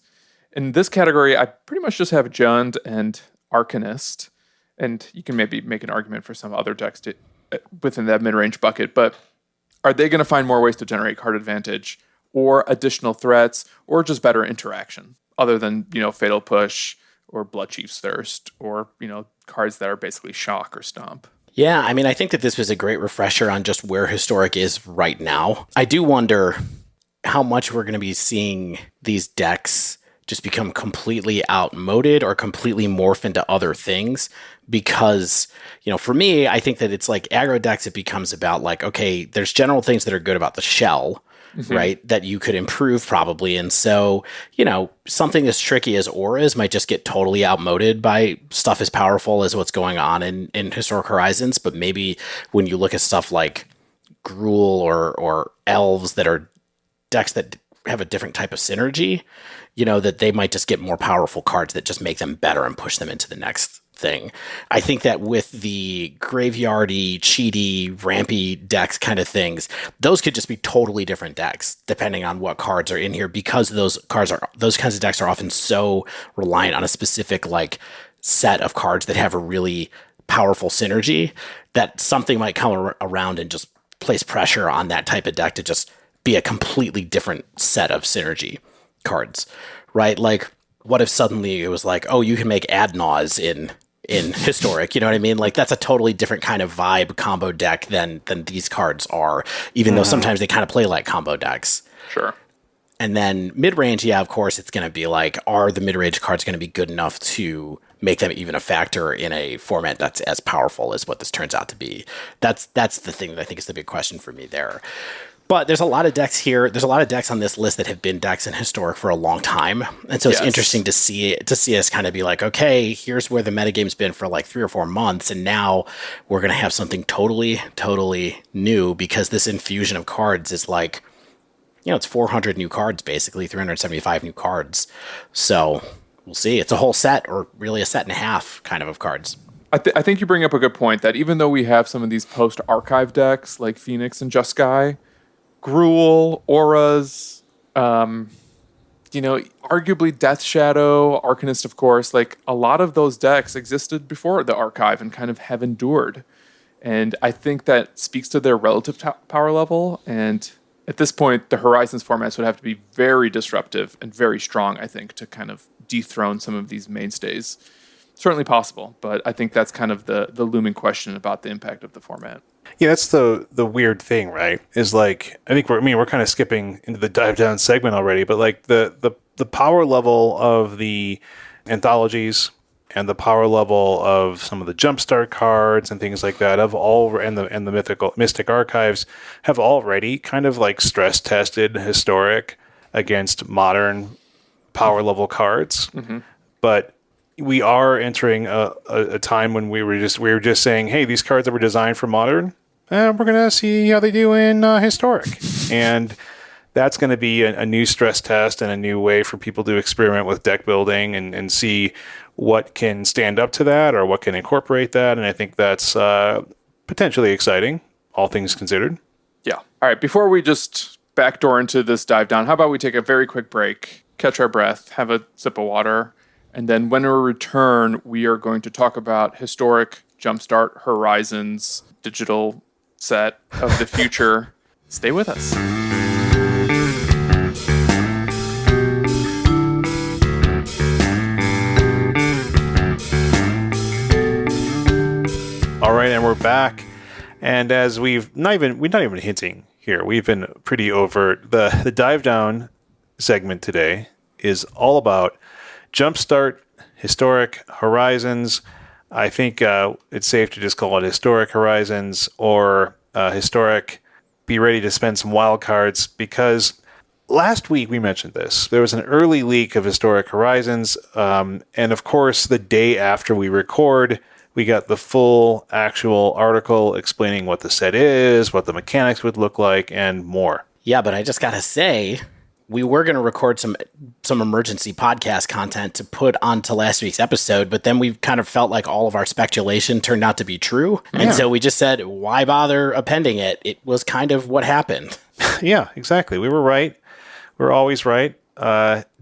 [SPEAKER 1] In this category, I pretty much just have Jund and Arcanist, and you can maybe make an argument for some other decks within that mid-range bucket, but are they going to find more ways to generate card advantage, or additional threats, or just better interaction, other than, Fatal Push, or Blood Chief's Thirst, or, cards that are basically shock or stomp?
[SPEAKER 3] Yeah, I mean, I think that this was a great refresher on just where Historic is right now. I do wonder how much we're going to be seeing these decks just become completely outmoded or completely morph into other things. Because, for me, I think that it's like aggro decks, it becomes about like, okay, there's general things that are good about the shell, right? That you could improve probably. And so, something as tricky as auras might just get totally outmoded by stuff as powerful as what's going on in Historic Horizons. But maybe when you look at stuff like Gruul or Elves that are decks that have a different type of synergy, that they might just get more powerful cards that just make them better and push them into the next thing. I think that with the graveyardy, cheaty, rampy decks kind of things, those could just be totally different decks depending on what cards are in here, because those kinds of decks are often so reliant on a specific like set of cards that have a really powerful synergy that something might come around and just place pressure on that type of deck to just be a completely different set of synergy cards, right? Like, what if suddenly it was like, oh, you can make ad naus in Historic, you know what I mean? Like, that's a totally different kind of vibe combo deck than these cards are, even though sometimes they kind of play like combo decks.
[SPEAKER 1] Sure.
[SPEAKER 3] And then mid-range, yeah, of course, it's going to be like, are the mid-range cards going to be good enough to make them even a factor in a format that's as powerful as what this turns out to be? That's the thing that I think is the big question for me there. But there's a lot of decks here. There's a lot of decks on this list that have been decks in Historic for a long time. And so it's interesting to see us kind of be like, okay, here's where the metagame's been for like 3 or 4 months. And now we're going to have something totally, totally new, because this infusion of cards is like, it's 400 new cards, basically 375 new cards. So we'll see. It's a whole set, or really a set and a half kind of cards.
[SPEAKER 1] I think you bring up a good point that even though we have some of these post-archive decks like Phoenix and Jeskai, Gruul, Auras, arguably Death Shadow, Arcanist, of course, like a lot of those decks existed before the archive and kind of have endured. And I think that speaks to their relative power level. And at this point, the Horizons formats would have to be very disruptive and very strong, I think, to kind of dethrone some of these mainstays. Certainly possible, but I think that's kind of the looming question about the impact of the format.
[SPEAKER 2] Yeah, that's the weird thing, right? Is like, I think we're kind of skipping into the dive down segment already, but like the power level of the anthologies and the power level of some of the Jumpstart cards and things like that and the Mystic Archives have already kind of like stress tested Historic against modern power level cards. Mm-hmm. But we are entering a time when we were just saying, hey, these cards that were designed for modern, we're going to see how they do in Historic. And that's going to be a new stress test and a new way for people to experiment with deck building and see what can stand up to that or what can incorporate that. And I think that's potentially exciting, all things considered.
[SPEAKER 1] Yeah. All right. Before we just backdoor into this dive down, how about we take a very quick break, catch our breath, have a sip of water, and then when we return, we are going to talk about Historic, Jumpstart, Horizons, digital set of the future. Stay with us.
[SPEAKER 2] All right, and we're back. And as we're not even hinting here, we've been pretty overt. The dive down segment today is all about Jumpstart, Historic, Horizons. I think it's safe to just call it Historic Horizons or Historic. Be ready to spend some wild cards, because last week we mentioned this. There was an early leak of Historic Horizons, and of course, the day after we record, we got the full actual article explaining what the set is, what the mechanics would look like, and more.
[SPEAKER 3] Yeah, but I just gotta say, we were going to record some emergency podcast content to put onto last week's episode, but then we kind of felt like all of our speculation turned out to be true. And so we just said, why bother appending it? It was kind of what happened.
[SPEAKER 2] Yeah, exactly. We were right. We're always right.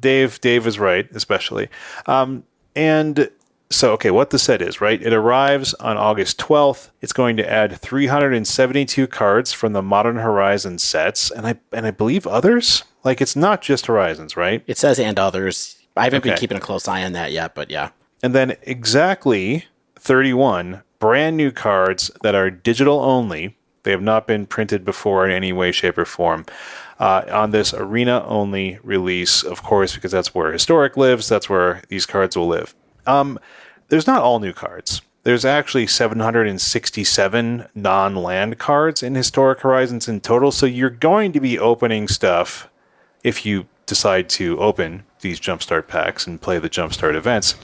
[SPEAKER 2] Dave is right, especially. And so, okay, what the set is, right? It arrives on August 12th. It's going to add 372 cards from the Modern Horizons sets, and I believe others. Like, it's not just Horizons, right?
[SPEAKER 3] It says and others. I haven't been keeping a close eye on that yet, but yeah.
[SPEAKER 2] And then exactly 31 brand new cards that are digital only. They have not been printed before in any way, shape, or form. On this arena-only release, of course, because that's where Historic lives. That's where these cards will live. There's not all new cards. There's actually 767 non-land cards in Historic Horizons in total, so you're going to be opening stuff if you decide to open these Jumpstart packs and play the Jumpstart events.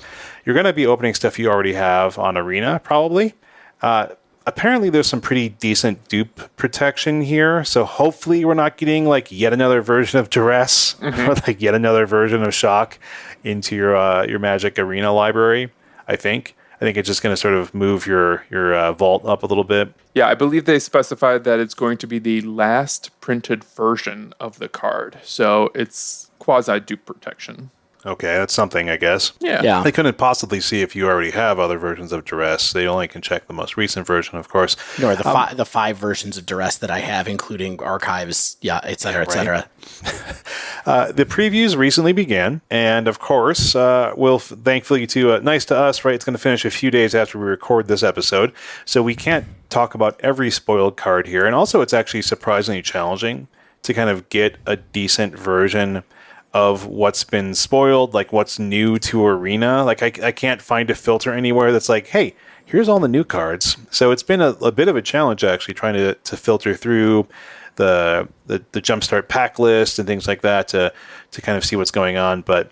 [SPEAKER 2] You're going to be opening stuff you already have on Arena, probably. Apparently, there's some pretty decent dupe protection here, so hopefully we're not getting like yet another version of Duress or like yet another version of Shock into your Magic Arena library. I think it's just going to sort of move your vault up a little bit.
[SPEAKER 1] Yeah, I believe they specified that it's going to be the last printed version of the card, so it's quasi dupe protection.
[SPEAKER 2] Okay, that's something, I guess.
[SPEAKER 1] Yeah.
[SPEAKER 2] They couldn't possibly see if you already have other versions of Duress. They only can check the most recent version, of course.
[SPEAKER 3] Nor the 5 versions of Duress that I have, including archives, et cetera, et cetera.
[SPEAKER 2] The previews recently began, and of course, thankfully nice to us, right? It's going to finish a few days after we record this episode, so we can't talk about every spoiled card here. And also, it's actually surprisingly challenging to kind of get a decent version of what's been spoiled, like what's new to Arena. Like I can't find a filter anywhere that's like, hey, here's all the new cards. So it's been a bit of a challenge actually trying to filter through the Jumpstart pack list and things like that to kind of see what's going on. But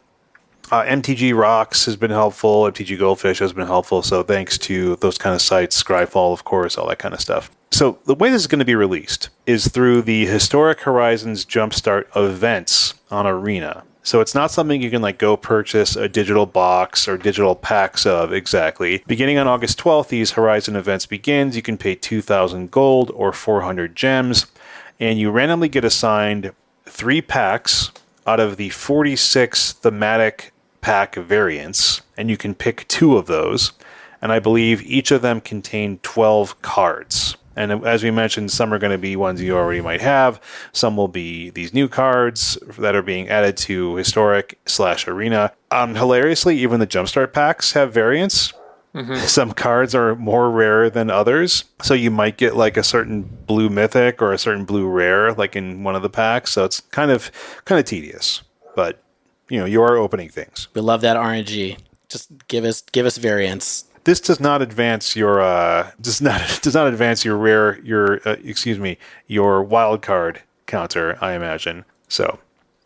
[SPEAKER 2] MTG Rocks has been helpful. MTG Goldfish has been helpful. So thanks to those kind of sites, Scryfall, of course, all that kind of stuff. So the way this is going to be released is through the Historic Horizons Jumpstart events on Arena. So it's not something you can like go purchase a digital box or digital packs of exactly. Beginning on August 12th, these Horizon events begins. You can pay 2,000 gold or 400 gems, and you randomly get assigned 3 packs out of the 46 thematic pack variants, and you can pick 2 of those. And I believe each of them contain 12 cards. And as we mentioned, some are going to be ones you already might have. Some will be these new cards that are being added to Historic/Arena. Hilariously, even the Jumpstart packs have variants. Some cards are more rare than others. So you might get like a certain blue mythic or a certain blue rare, like in one of the packs. So it's kind of tedious. But, you are opening things.
[SPEAKER 3] We love that RNG. Just give us variants.
[SPEAKER 2] This does not advance your your wild card counter, I imagine. So,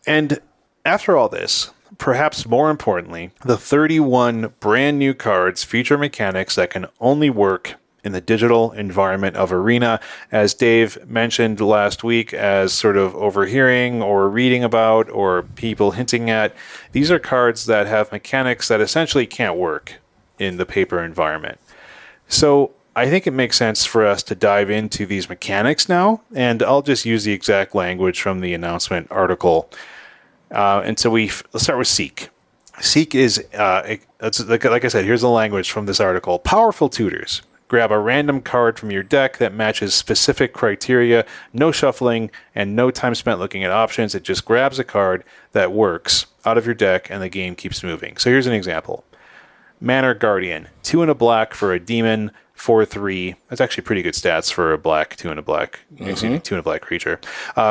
[SPEAKER 2] and after all this, perhaps more importantly, the 31 brand new cards feature mechanics that can only work in the digital environment of Arena, as Dave mentioned last week, as sort of overhearing or reading about or people hinting at. These are cards that have mechanics that essentially can't work in the paper environment. So I think it makes sense for us to dive into these mechanics now, and I'll just use the exact language from the announcement article. And so let's start with Seek. Seek is, like I said, here's the language from this article. Powerful tutors. Grab a random card from your deck that matches specific criteria, no shuffling, and no time spent looking at options. It just grabs a card that works out of your deck, and the game keeps moving. So here's an example. Manor Guardian, 2 and a black for a demon, 4/3. That's actually pretty good stats for a black 2 and a black. 2 and a black creature.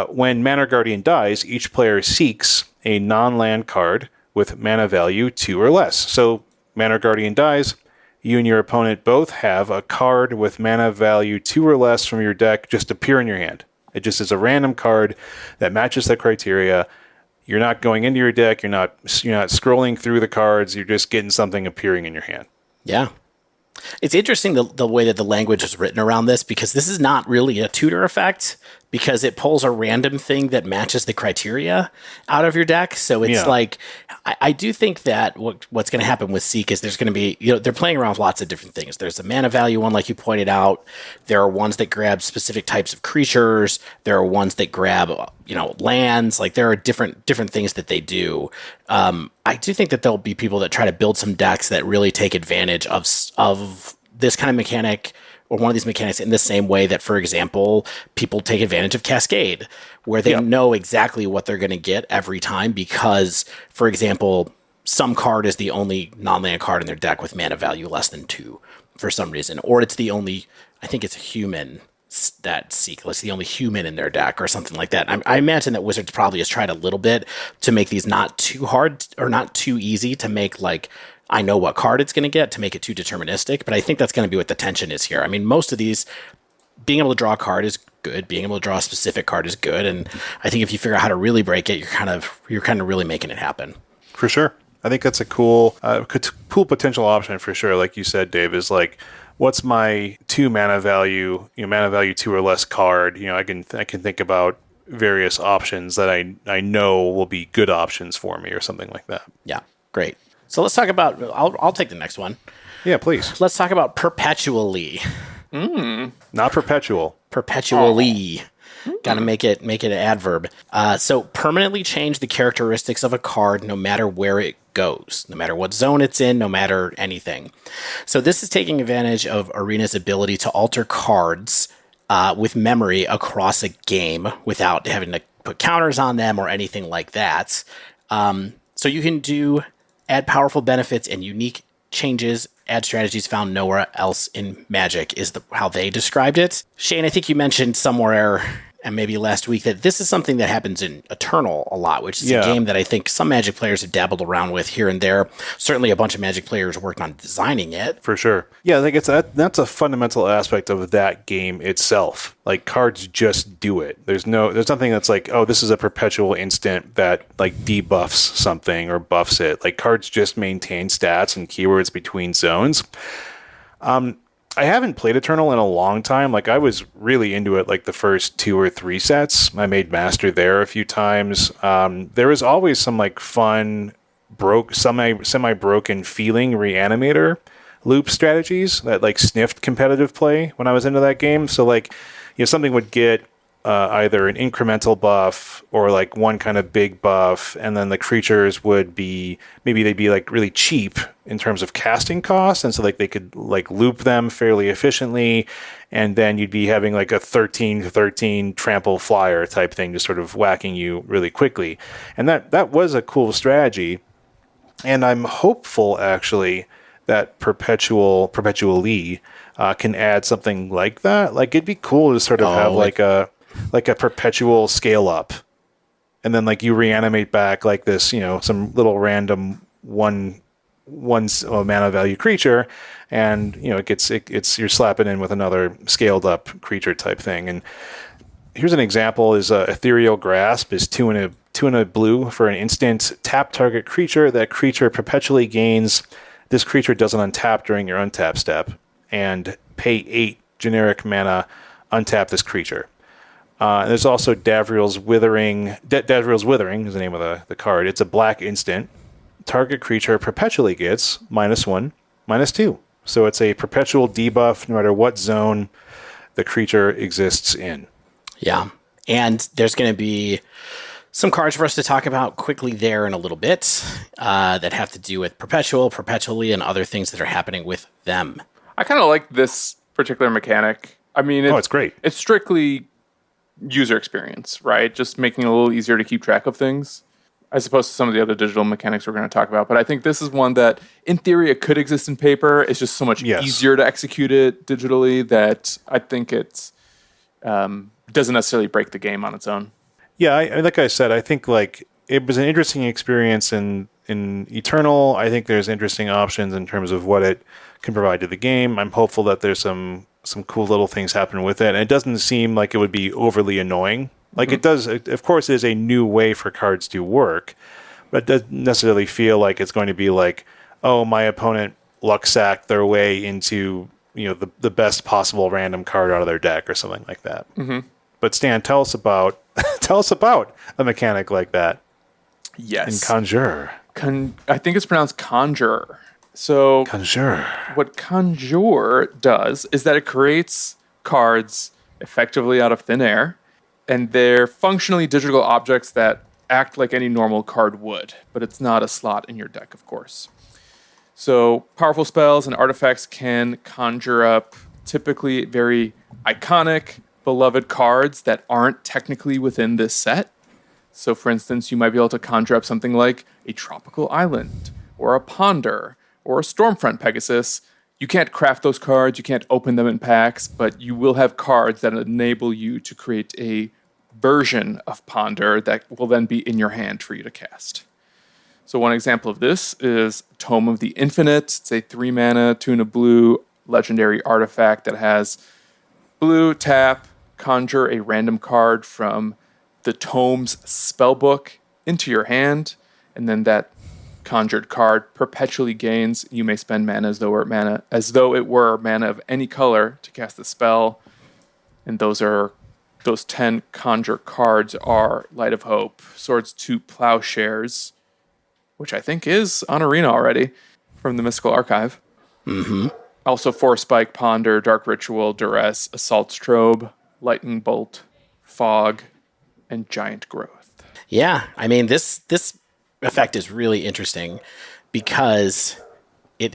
[SPEAKER 2] When Manor Guardian dies, each player seeks a non-land card with mana value 2 or less. So Manor Guardian dies, you and your opponent both have a card with mana value 2 or less from your deck just appear in your hand. It just is a random card that matches that criteria. You're not going into your deck. You're not scrolling through the cards. You're just getting something appearing in your hand.
[SPEAKER 3] Yeah. It's interesting the way that the language is written around this, because this is not really a tutor effect, because it pulls a random thing that matches the criteria out of your deck. So it's like, I do think that what's going to happen with Seek is there's going to be, they're playing around with lots of different things. There's a mana value one, like you pointed out. There are ones that grab specific types of creatures. There are ones that grab, lands. Like there are different things that they do. I do think that there'll be people that try to build some decks that really take advantage of this kind of mechanic, or one of these mechanics, in the same way that, for example, people take advantage of Cascade, where they know exactly what they're going to get every time because, for example, some card is the only non-land card in their deck with mana value less than 2 for some reason, or it's the only, I think it's a human that Seek, it's the only human in their deck or something like that. I imagine that Wizards probably has tried a little bit to make these not too hard or not too easy to make, like, I know what card it's going to get, to make it too deterministic, but I think that's going to be what the tension is here. I mean, most of these, being able to draw a card is good. Being able to draw a specific card is good. And I think if you figure out how to really break it, you're kind of really making it happen.
[SPEAKER 2] For sure. I think that's a cool potential option for sure. Like you said, Dave, is like, what's my 2 mana value, mana value 2 or less card? I can think about various options that I know will be good options for me or something like that.
[SPEAKER 3] Yeah, great. So let's talk about, I'll take the next one.
[SPEAKER 2] Yeah, please.
[SPEAKER 3] Let's talk about perpetually.
[SPEAKER 2] Not perpetual.
[SPEAKER 3] Perpetually. Got to make it an adverb. So permanently change the characteristics of a card no matter where it goes, no matter what zone it's in, no matter anything. So this is taking advantage of Arena's ability to alter cards with memory across a game without having to put counters on them or anything like that. So you can add powerful benefits and unique changes, add strategies found nowhere else in Magic is how they described it. Shane, I think you mentioned somewhere, and maybe last week, that this is something that happens in Eternal a lot, which is a game that I think some Magic players have dabbled around with here and there. Certainly a bunch of Magic players worked on designing it.
[SPEAKER 2] For sure. Yeah, I think that's a fundamental aspect of that game itself. Like, cards just do it. There's nothing that's like, oh, this is a perpetual instant that like debuffs something or buffs it. Like, cards just maintain stats and keywords between zones. I haven't played Eternal in a long time. Like, I was really into it like the first 2 or 3 sets. I made Master there a few times. There was always some like fun, semi-broken feeling reanimator loop strategies that like sniffed competitive play when I was into that game. So like, something would get either an incremental buff or like one kind of big buff, and then the creatures would be, maybe they'd be like really cheap in terms of casting costs, and so like they could like loop them fairly efficiently, and then you'd be having like a 13 trample flyer type thing, just sort of whacking you really quickly. And that was a cool strategy, and I'm hopeful actually that perpetually can add something like that. Like, it'd be cool to sort of have like a perpetual scale up, and then like you reanimate back like this, some little random one mana value creature, and you're slapping in with another scaled up creature type thing. And here's an example: is Ethereal Grasp is 2 and a blue for an instant. Tap target creature. That creature perpetually gains. This creature doesn't untap during your untap step, and pay 8 generic mana, untap this creature. There's also Davriel's Withering. Davriel's Withering is the name of the card. It's a black instant. Target creature perpetually gets -1, -2. So it's a perpetual debuff no matter what zone the creature exists in.
[SPEAKER 3] Yeah. And there's going to be some cards for us to talk about quickly there in a little bit that have to do with perpetually, and other things that are happening with them.
[SPEAKER 1] I kind of like this particular mechanic. I mean,
[SPEAKER 2] it's great.
[SPEAKER 1] It's strictly user experience, right? Just making it a little easier to keep track of things, as opposed to some of the other digital mechanics we're going to talk about. But I think this is one that, in theory, it could exist in paper. It's just so much easier to execute it digitally that I think it's doesn't necessarily break the game on its own.
[SPEAKER 2] Yeah, like I said, I think like it was an interesting experience in Eternal. I think there's interesting options in terms of what it can provide to the game. I'm hopeful that there's some cool little things happen with it. And it doesn't seem like it would be overly annoying. Like it does, of course, it is a new way for cards to work, but it doesn't necessarily feel like it's going to be like, oh, my opponent luck sacked their way into the best possible random card out of their deck or something like that.
[SPEAKER 1] Mm-hmm.
[SPEAKER 2] But Stan, tell us about a mechanic like that
[SPEAKER 1] Yes.
[SPEAKER 2] in Conjure.
[SPEAKER 1] I think it's pronounced conjure. So
[SPEAKER 2] Conjure.
[SPEAKER 1] what conjure does is that it creates cards effectively out of thin air, and they're functionally digital objects that act like any normal card would, but it's not a slot in your deck, of course. So powerful spells and artifacts can conjure up typically very iconic, beloved cards that aren't technically within this set. So for instance, you might be able to conjure up something like a tropical island, or a ponder, or a Stormfront Pegasus. You can't craft those cards, you can't open them in packs, but you will have cards that enable you to create a version of Ponder that will then be in your hand for you to cast. So one example of this is Tome of the Infinite. It's a 3-mana, 2 and a blue legendary artifact that has blue, tap, conjure a random card from the Tome's spellbook into your hand, and then that conjured card perpetually gains. You may spend mana as though it were mana of any color to cast the spell. And those 10 conjure cards are Light of Hope, Swords to Plowshares, which I think is on Arena already from the Mystical Archive.
[SPEAKER 3] Mm-hmm.
[SPEAKER 1] Also Force Spike, Ponder, Dark Ritual, Duress, Assault Strobe, Lightning Bolt, Fog, and Giant Growth.
[SPEAKER 3] Yeah, I mean, this effect is really interesting because it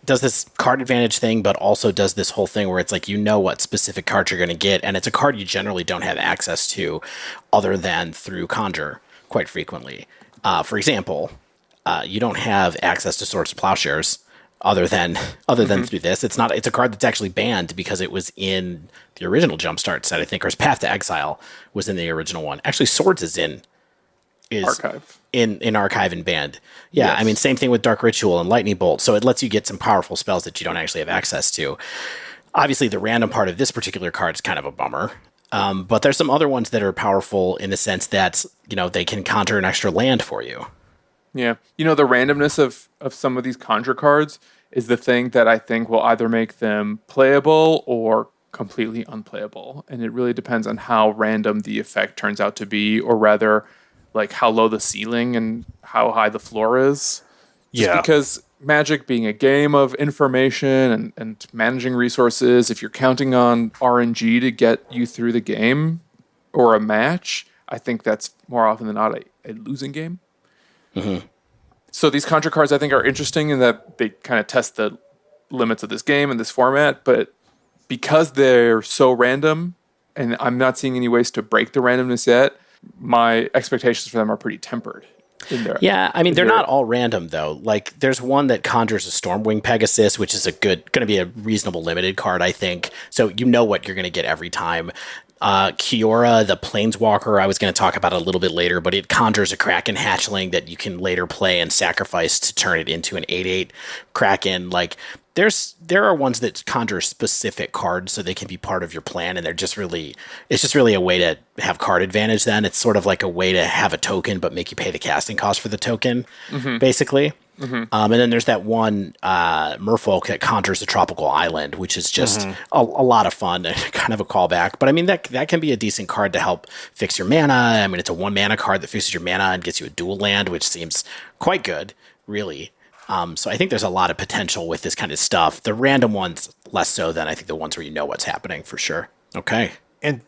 [SPEAKER 3] does this card advantage thing, but also does this whole thing where it's like, you know what specific card you're going to get, and it's a card you generally don't have access to other than through Conjure quite frequently. For example, you don't have access to Swords to Plowshares other than through this. It's a card that's actually banned because it was in the original Jumpstart set, I think, or Path to Exile was in the original one. Actually, Swords is
[SPEAKER 1] Archive.
[SPEAKER 3] in Archive and banned. Yeah,
[SPEAKER 1] Yes.
[SPEAKER 3] I mean, same thing with Dark Ritual and Lightning Bolt. So it lets you get some powerful spells that you don't actually have access to. Obviously, the random part of this particular card is kind of a bummer. But there's some other ones that are powerful in the sense that, they can conjure an extra land for you.
[SPEAKER 1] Yeah. The randomness of some of these conjure cards is the thing that I think will either make them playable or completely unplayable. And it really depends on how random the effect turns out to be, or rather, like how low the ceiling and how high the floor is. Just because Magic being a game of information and managing resources, if you're counting on RNG to get you through the game or a match, I think that's more often than not a losing game.
[SPEAKER 3] Mm-hmm.
[SPEAKER 1] So these conjure cards I think are interesting in that they kind of test the limits of this game and this format, but because they're so random and I'm not seeing any ways to break the randomness yet, my expectations for them are pretty tempered.
[SPEAKER 3] Yeah, I mean, they're not all random, though. Like, there's one that conjures a Stormwing Pegasus, which is going to be a reasonable limited card, I think. So you know what you're going to get every time. Kiora, the Planeswalker, I was going to talk about it a little bit later, but it conjures a Kraken hatchling that you can later play and sacrifice to turn it into an 8/8 Kraken. Like, there are ones that conjure specific cards so they can be part of your plan, and it's just really a way to have card advantage. Then it's sort of like a way to have a token but make you pay the casting cost for the token, basically. Mm-hmm. And then there's that one merfolk that conjures a tropical island, which is just a lot of fun and kind of a callback. But I mean, that can be a decent card to help fix your mana. I mean, it's a 1-mana card that fixes your mana and gets you a dual land, which seems quite good, really. So I think there's a lot of potential with this kind of stuff. The random ones, less so than I think the ones where you know what's happening for sure. Okay.
[SPEAKER 2] And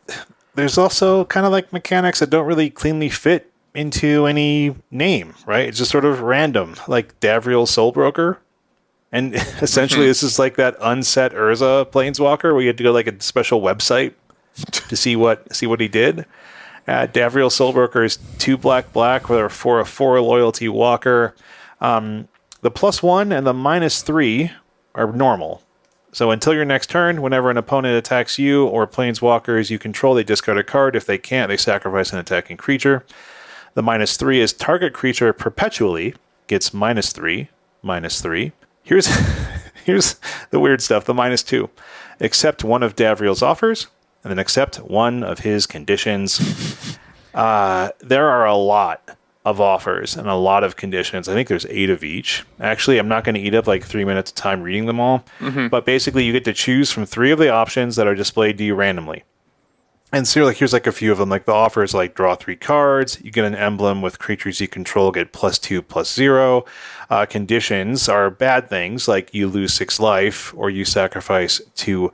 [SPEAKER 2] there's also kind of like mechanics that don't really cleanly fit into any name, right? It's just sort of random, like Davriel Soulbroker. And essentially this is like that unset Urza Planeswalker where you had to go like a special website to see what he did. Davriel Soulbroker is 2 black for a 4 loyalty walker. The +1 and the -3 are normal. So until your next turn, whenever an opponent attacks you or planeswalkers you control, they discard a card. If they can't, they sacrifice an attacking creature. The -3 is target creature perpetually gets -3. Here's the weird stuff. The -2. Accept one of Davriel's offers, and then accept one of his conditions. There are a lot of offers and a lot of conditions. I think there's 8 of each. Actually, I'm not going to eat up like 3 minutes of time reading them all. But basically, you get to choose from 3 of the options that are displayed to you randomly. And so here's like a few of them. Like the offer is like draw 3 cards. You get an emblem with creatures you control get +2/+0. Conditions are bad things like you lose 6 life or you sacrifice 2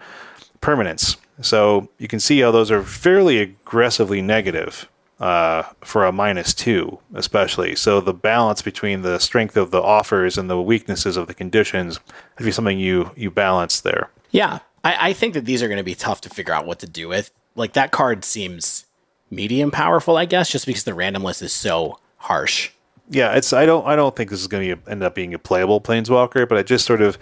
[SPEAKER 2] permanents. So you can see how those are fairly aggressively negative for a -2, especially. So the balance between the strength of the offers and the weaknesses of the conditions would be something you balance there.
[SPEAKER 3] Yeah, I think that these are going to be tough to figure out what to do with. Like that card seems medium powerful, I guess, just because the randomness is so harsh.
[SPEAKER 2] Yeah, I don't think this is going to end up being a playable Planeswalker, but it just sort of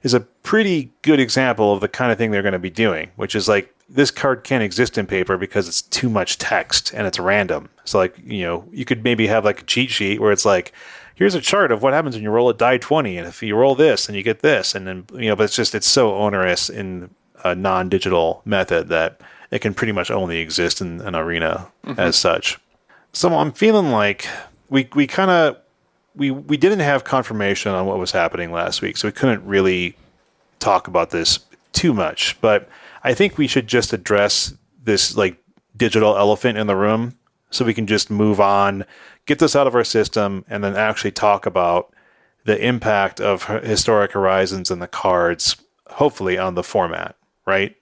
[SPEAKER 2] is a pretty good example of the kind of thing they're going to be doing, which is like this card can't exist in paper because it's too much text and it's random. So like, you could maybe have like a cheat sheet where it's like, here's a chart of what happens when you roll a die 20, and if you roll this, then you get this, and then but it's so onerous in a non-digital method that it can pretty much only exist in an arena as such. So I'm feeling like we didn't have confirmation on what was happening last week, so we couldn't really talk about this too much. But I think we should just address this like digital elephant in the room so we can just move on, get this out of our system, and then actually talk about the impact of Historic Horizons and the cards, hopefully on the format, right?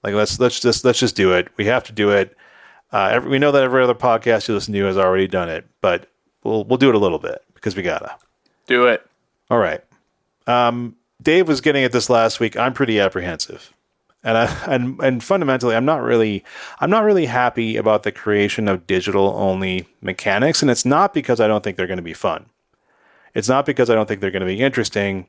[SPEAKER 2] Like let's just do it. We have to do it. We know that every other podcast you listen to has already done it, but we'll do it a little bit because we gotta
[SPEAKER 1] Do it.
[SPEAKER 2] All right. Dave was getting at this last week. I'm pretty apprehensive, and fundamentally, I'm not really happy about the creation of digital only mechanics, and it's not because I don't think they're going to be fun. It's not because I don't think they're going to be interesting.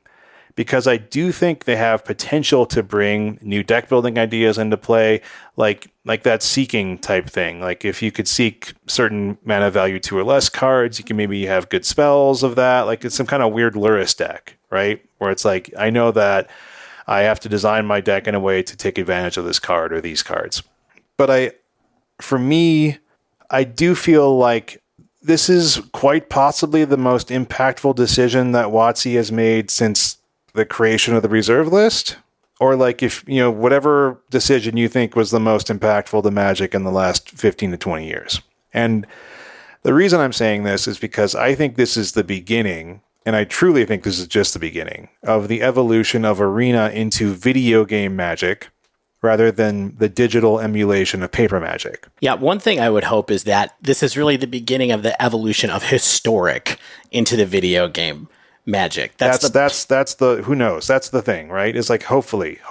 [SPEAKER 2] Because I do think they have potential to bring new deck building ideas into play, like that seeking type thing. Like if you could seek certain mana value 2 or less cards, you can maybe have good spells of that. Like it's some kind of weird Luris deck, right? Where it's like, I know that I have to design my deck in a way to take advantage of this card or these cards. But for me, I do feel like this is quite possibly the most impactful decision that WotC has made since the creation of the reserve list, or like if, whatever decision you think was the most impactful to Magic in the last 15 to 20 years. And the reason I'm saying this is because I think this is the beginning, and I truly think this is just the beginning, of the evolution of Arena into video game Magic rather than the digital emulation of paper Magic.
[SPEAKER 3] Yeah, one thing I would hope is that this is really the beginning of the evolution of Historic into the video game Magic. That's the
[SPEAKER 2] who knows? That's the thing, right? It's like hopefully.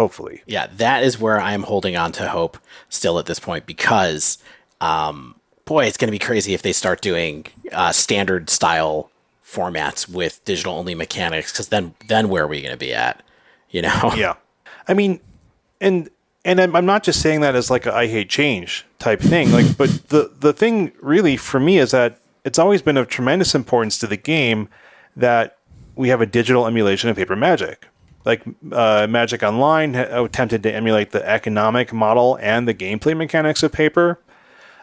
[SPEAKER 3] Yeah, that is where I'm holding on to hope still at this point because, boy, it's going to be crazy if they start doing standard style formats with digital only mechanics. Because then where are we going to be at?
[SPEAKER 2] Yeah, I mean, and I'm not just saying that as like a I hate change type thing. Like, but the thing really for me is that it's always been of tremendous importance to the game that we have a digital emulation of paper Magic. Like Magic Online attempted to emulate the economic model and the gameplay mechanics of paper.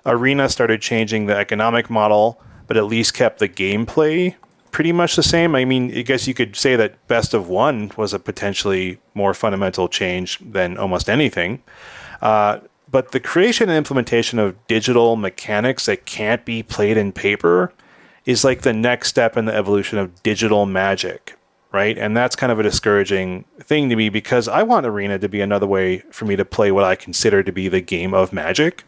[SPEAKER 2] Arena started changing the economic model, but at least kept the gameplay pretty much the same. I mean, I guess you could say that Best of One was a potentially more fundamental change than almost anything. But the creation and implementation of digital mechanics that can't be played in paper is like the next step in the evolution of digital Magic, right? And that's kind of a discouraging thing to me because I want Arena to be another way for me to play what I consider to be the game of Magic.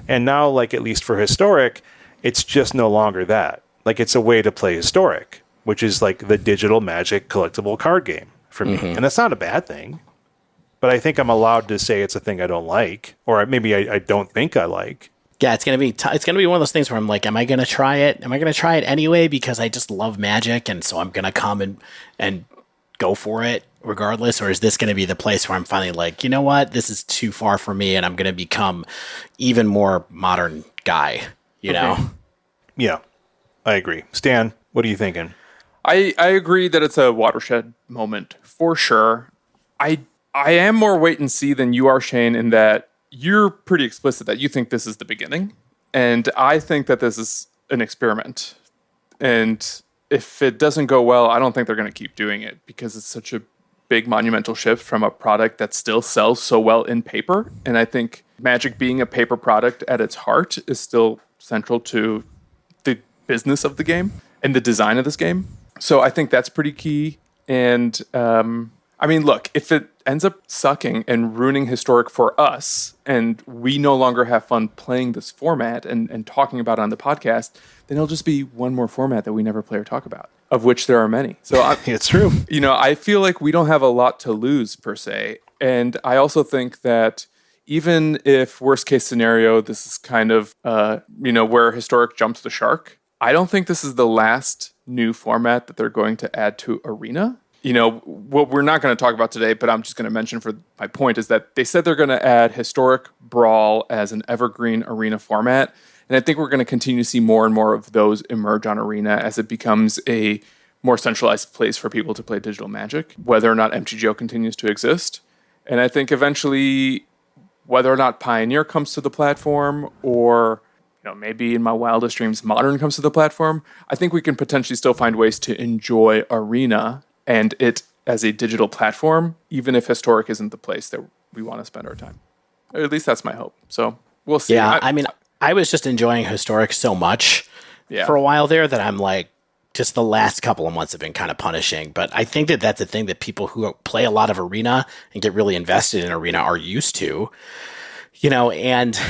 [SPEAKER 2] And now, like, at least for Historic, it's just no longer that. Like, it's a way to play Historic, which is like the digital Magic collectible card game for me. And that's not a bad thing. But I think I'm allowed to say it's a thing I don't like, or maybe I don't think I like.
[SPEAKER 3] Yeah, it's gonna be it's gonna be one of those things where I'm like, am I gonna try it? Am I gonna try it anyway because I just love Magic and so I'm gonna come and go for it regardless, or is this gonna be the place where I'm finally like, you know what, this is too far for me and I'm gonna become even more modern guy, you know?
[SPEAKER 2] Yeah, I agree. Stan, what are you thinking?
[SPEAKER 1] I agree that it's a watershed moment for sure. I am more wait and see than you are, Shane, in that you're pretty explicit that you think this is the beginning. And I think that this is an experiment. And if it doesn't go well, I don't think they're going to keep doing it because it's such a big monumental shift from a product that still sells so well in paper. And I think Magic being a paper product at its heart is still central to the business of the game and the design of this game. So I think that's pretty key. And I mean, look, if it ends up sucking and ruining Historic for us, and we no longer have fun playing this format and talking about it on the podcast, then it'll just be one more format that we never play or talk about, of which there are many. So
[SPEAKER 2] It's true.
[SPEAKER 1] I feel like we don't have a lot to lose per se. And I also think that even if worst case scenario, this is kind of, where Historic jumps the shark, I don't think this is the last new format that they're going to add to Arena. What we're not going to talk about today, but I'm just going to mention for my point, is that they said they're going to add Historic Brawl as an evergreen Arena format. And I think we're going to continue to see more and more of those emerge on Arena as it becomes a more centralized place for people to play digital Magic, whether or not MTGO continues to exist. And I think eventually, whether or not Pioneer comes to the platform, or maybe in my wildest dreams, Modern comes to the platform, I think we can potentially still find ways to enjoy Arena and it as a digital platform, even if Historic isn't the place that we want to spend our time. Or at least that's my hope. So we'll see.
[SPEAKER 3] Yeah, I was just enjoying Historic so much for a while there that I'm like, just the last couple of months have been kind of punishing. But I think that that's a thing that people who play a lot of Arena and get really invested in Arena are used to, and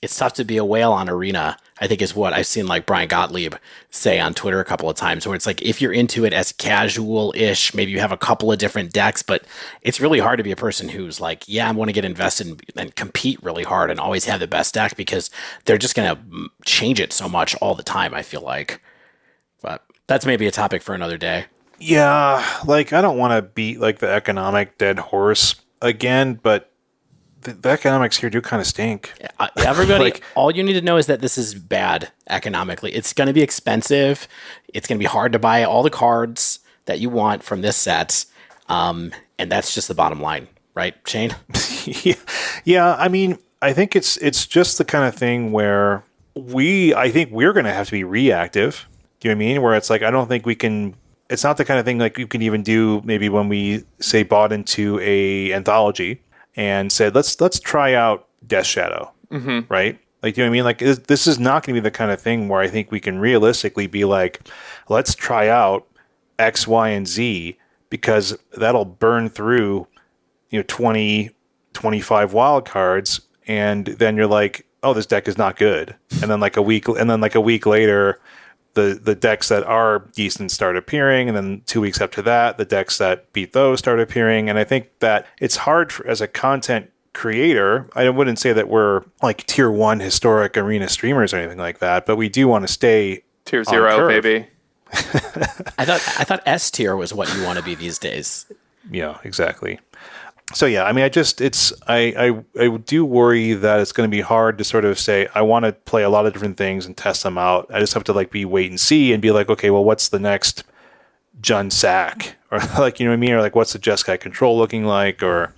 [SPEAKER 3] it's tough to be a whale on Arena, I think is what I've seen like Brian Gottlieb say on Twitter a couple of times, where it's like, if you're into it as casual-ish, maybe you have a couple of different decks, but it's really hard to be a person who's like, yeah, I want to get invested and compete really hard and always have the best deck, because they're just going to change it so much all the time, I feel like. But that's maybe a topic for another day.
[SPEAKER 2] Yeah, I don't want to beat the economic dead horse again, but the economics here do kind of stink.
[SPEAKER 3] Everybody, all you need to know is that this is bad economically. It's going to be expensive. It's going to be hard to buy all the cards that you want from this set. And that's just the bottom line, right, Shane?
[SPEAKER 2] Yeah. I mean, I think it's just the kind of thing where I think we're going to have to be reactive. Do you know what I mean? Where it's like, I don't think we can. It's not the kind of thing you can even do maybe when we say bought into a anthology and said, let's try out Death Shadow, right? Do you know what I mean? This is not going to be the kind of thing where I think we can realistically be like, let's try out X, Y, and Z, because that'll burn through, 20, 25 wild cards, and then you're like, oh, this deck is not good. And then a week later, the decks that are decent start appearing, and then 2 weeks after that, the decks that beat those start appearing. And I think that it's hard as a content creator. I wouldn't say that we're tier 1 Historic Arena streamers or anything like that, but we do want to stay
[SPEAKER 1] tier 0, baby.
[SPEAKER 3] I thought S tier was what you want to be these days.
[SPEAKER 2] Yeah, exactly. So yeah, I mean, I do worry that it's going to be hard to sort of say, I want to play a lot of different things and test them out. I just have to be wait and see and be like, okay, well, what's the next Jun Sack? Or you know what I mean? Or what's the Jeskai Control looking like? Or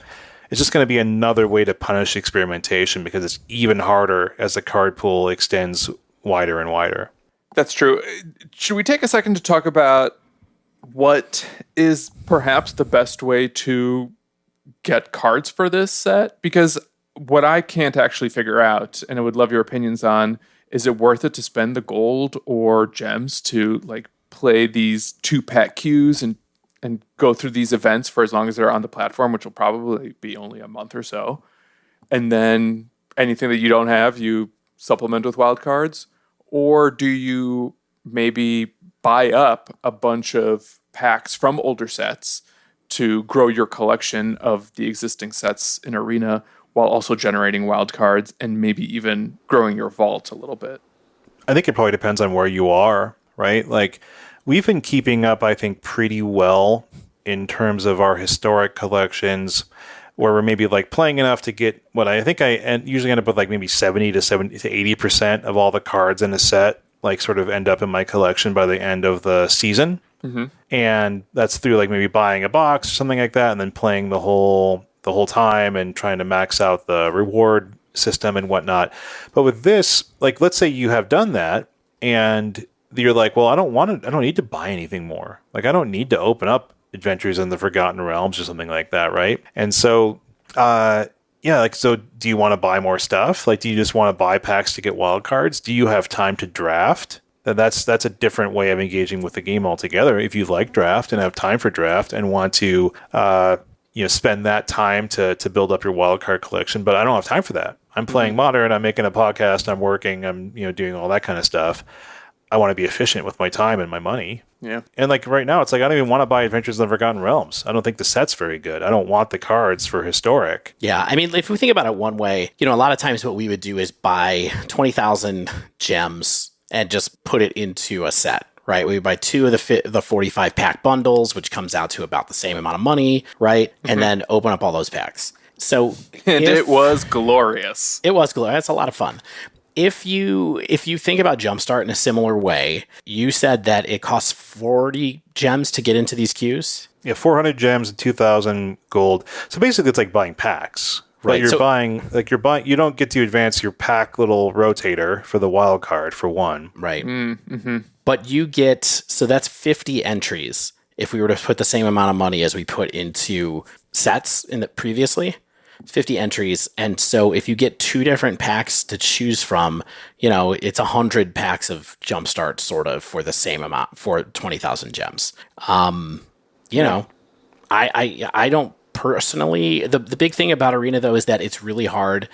[SPEAKER 2] it's just going to be another way to punish experimentation, because it's even harder as the card pool extends wider and wider.
[SPEAKER 1] That's true. Should we take a second to talk about what is perhaps the best way to get cards for this set? Because what I can't actually figure out, and I would love your opinions on, is it worth it to spend the gold or gems to play these 2-pack queues and go through these events for as long as they're on the platform, which will probably be only a month or so, and then anything that you don't have, you supplement with wild cards? Or do you maybe buy up a bunch of packs from older sets to grow your collection of the existing sets in Arena, while also generating wild cards and maybe even growing your vault a little bit?
[SPEAKER 2] I think it probably depends on where you are, right? We've been keeping up, I think, pretty well in terms of our historic collections, where we're maybe playing enough to get what I think I usually end up with maybe 70 to 80% of all the cards in a set, sort of end up in my collection by the end of the season. Mm-hmm. And that's through maybe buying a box or something like that, and then playing the whole time and trying to max out the reward system and whatnot. But with this, let's say you have done that and you're well, I don't need to buy anything more. I don't need to open up Adventures in the Forgotten Realms or something like that, right? And so Yeah, like, so do you want to buy more stuff? Like, do you just want to buy packs to get wild cards? Do you have time to draft? That's a different way of engaging with the game altogether. If you like draft and have time for draft and want to spend that time to build up your wild card collection, but I don't have time for that. I'm playing Modern, I'm making a podcast, I'm working, I'm doing all that kind of stuff. I want to be efficient with my time and my money.
[SPEAKER 1] Yeah.
[SPEAKER 2] And like right now, it's like I don't even want to buy Adventures of the Forgotten Realms. I don't think the set's very good. I don't want the cards for Historic.
[SPEAKER 3] Yeah, I mean, if we think about it one way, a lot of times what we would do is buy 20,000 gems and just put it into a set, right? We buy 2 of the 45 pack bundles, which comes out to about the same amount of money, right? And then open up all those packs. So
[SPEAKER 1] it was glorious.
[SPEAKER 3] It was glorious. That's a lot of fun. If you think about Jumpstart in a similar way, you said that it costs 40 gems to get into these queues.
[SPEAKER 2] Yeah, 400 gems and 2,000 gold. So basically, it's like buying packs. Right. But you don't get to advance your pack little rotator for the wild card for one.
[SPEAKER 3] Right. But you get, so that's 50 entries if we were to put the same amount of money as we put into sets previously. 50 entries. And so if you get 2 different packs to choose from, it's 100 packs of Jumpstart sort of for the same amount for 20,000 gems. I don't personally, the big thing about Arena though is that it's really hard.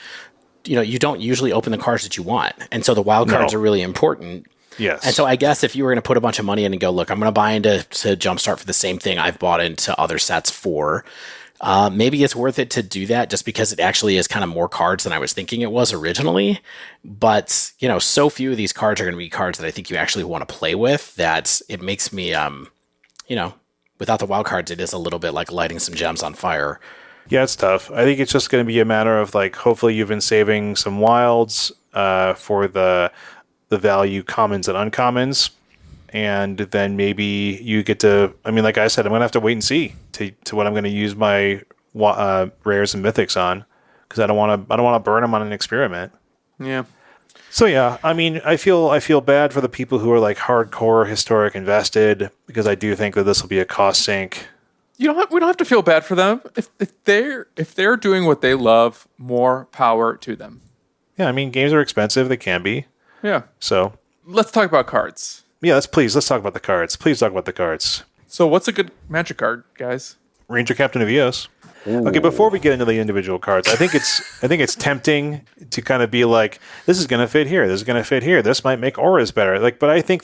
[SPEAKER 3] You don't usually open the cards that you want. And so the wild cards are really important.
[SPEAKER 2] Yes.
[SPEAKER 3] And so I guess if you were going to put a bunch of money in and go, look, I'm going to buy into Jumpstart for the same thing I've bought into other sets for, maybe it's worth it to do that just because it actually is kind of more cards than I was thinking it was originally. But, so few of these cards are going to be cards that I think you actually want to play with that it makes me, without the wild cards, it is a little bit like lighting some gems on fire.
[SPEAKER 2] Yeah, it's tough. I think it's just going to be a matter of like, hopefully you've been saving some wilds for the value commons and uncommons. And then maybe you get to, like I said, I'm going to have to wait and see to what I'm going to use my rares and mythics on, because I don't want to burn them on an experiment.
[SPEAKER 1] Yeah.
[SPEAKER 2] So yeah, I feel bad for the people who are like hardcore Historic invested, because I do think that this will be a cost sink.
[SPEAKER 1] We don't have to feel bad for them. If they're doing what they love, more power to them.
[SPEAKER 2] Yeah, games are expensive. They can be.
[SPEAKER 1] Yeah.
[SPEAKER 2] So
[SPEAKER 1] let's talk about cards.
[SPEAKER 2] Yeah, let's talk about the cards. Please talk about the cards.
[SPEAKER 1] So what's a good Magic card, guys?
[SPEAKER 2] Ranger Captain of Eos. Ooh. Okay, before we get into the individual cards, I think it's tempting to kind of be like, this is going to fit here. This is going to fit here. This might make auras better. But I think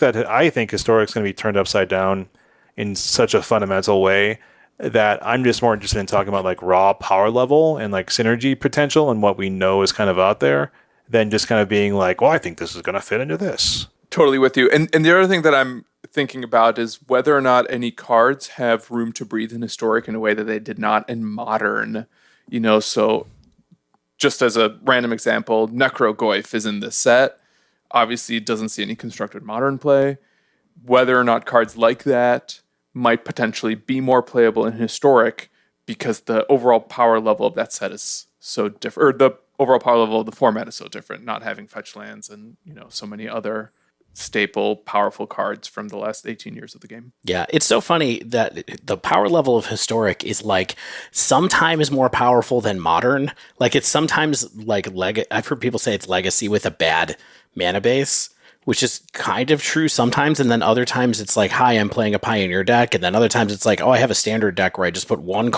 [SPEAKER 2] Historic's going to be turned upside down in such a fundamental way that I'm just more interested in talking about like raw power level and like synergy potential and what we know is kind of out there than just kind of being like, well, I think this is going to fit into this.
[SPEAKER 1] Totally with you. And the other thing that I'm thinking about is whether or not any cards have room to breathe in Historic in a way that they did not in Modern. So just as a random example, Necrogoyf is in this set. Obviously, it doesn't see any constructed Modern play. Whether or not cards like that might potentially be more playable in Historic because the overall power level of that set is so different, or the overall power level of the format is so different, not having fetch lands and, so many other staple, powerful cards from the last 18 years of the game.
[SPEAKER 3] Yeah, it's so funny that the power level of Historic is like sometimes more powerful than Modern. Like it's sometimes like I've heard people say it's Legacy with a bad mana base, which is kind of true sometimes. And then other times it's like, hi, I'm playing a Pioneer deck. And then other times it's like, oh, I have a standard deck where I just put one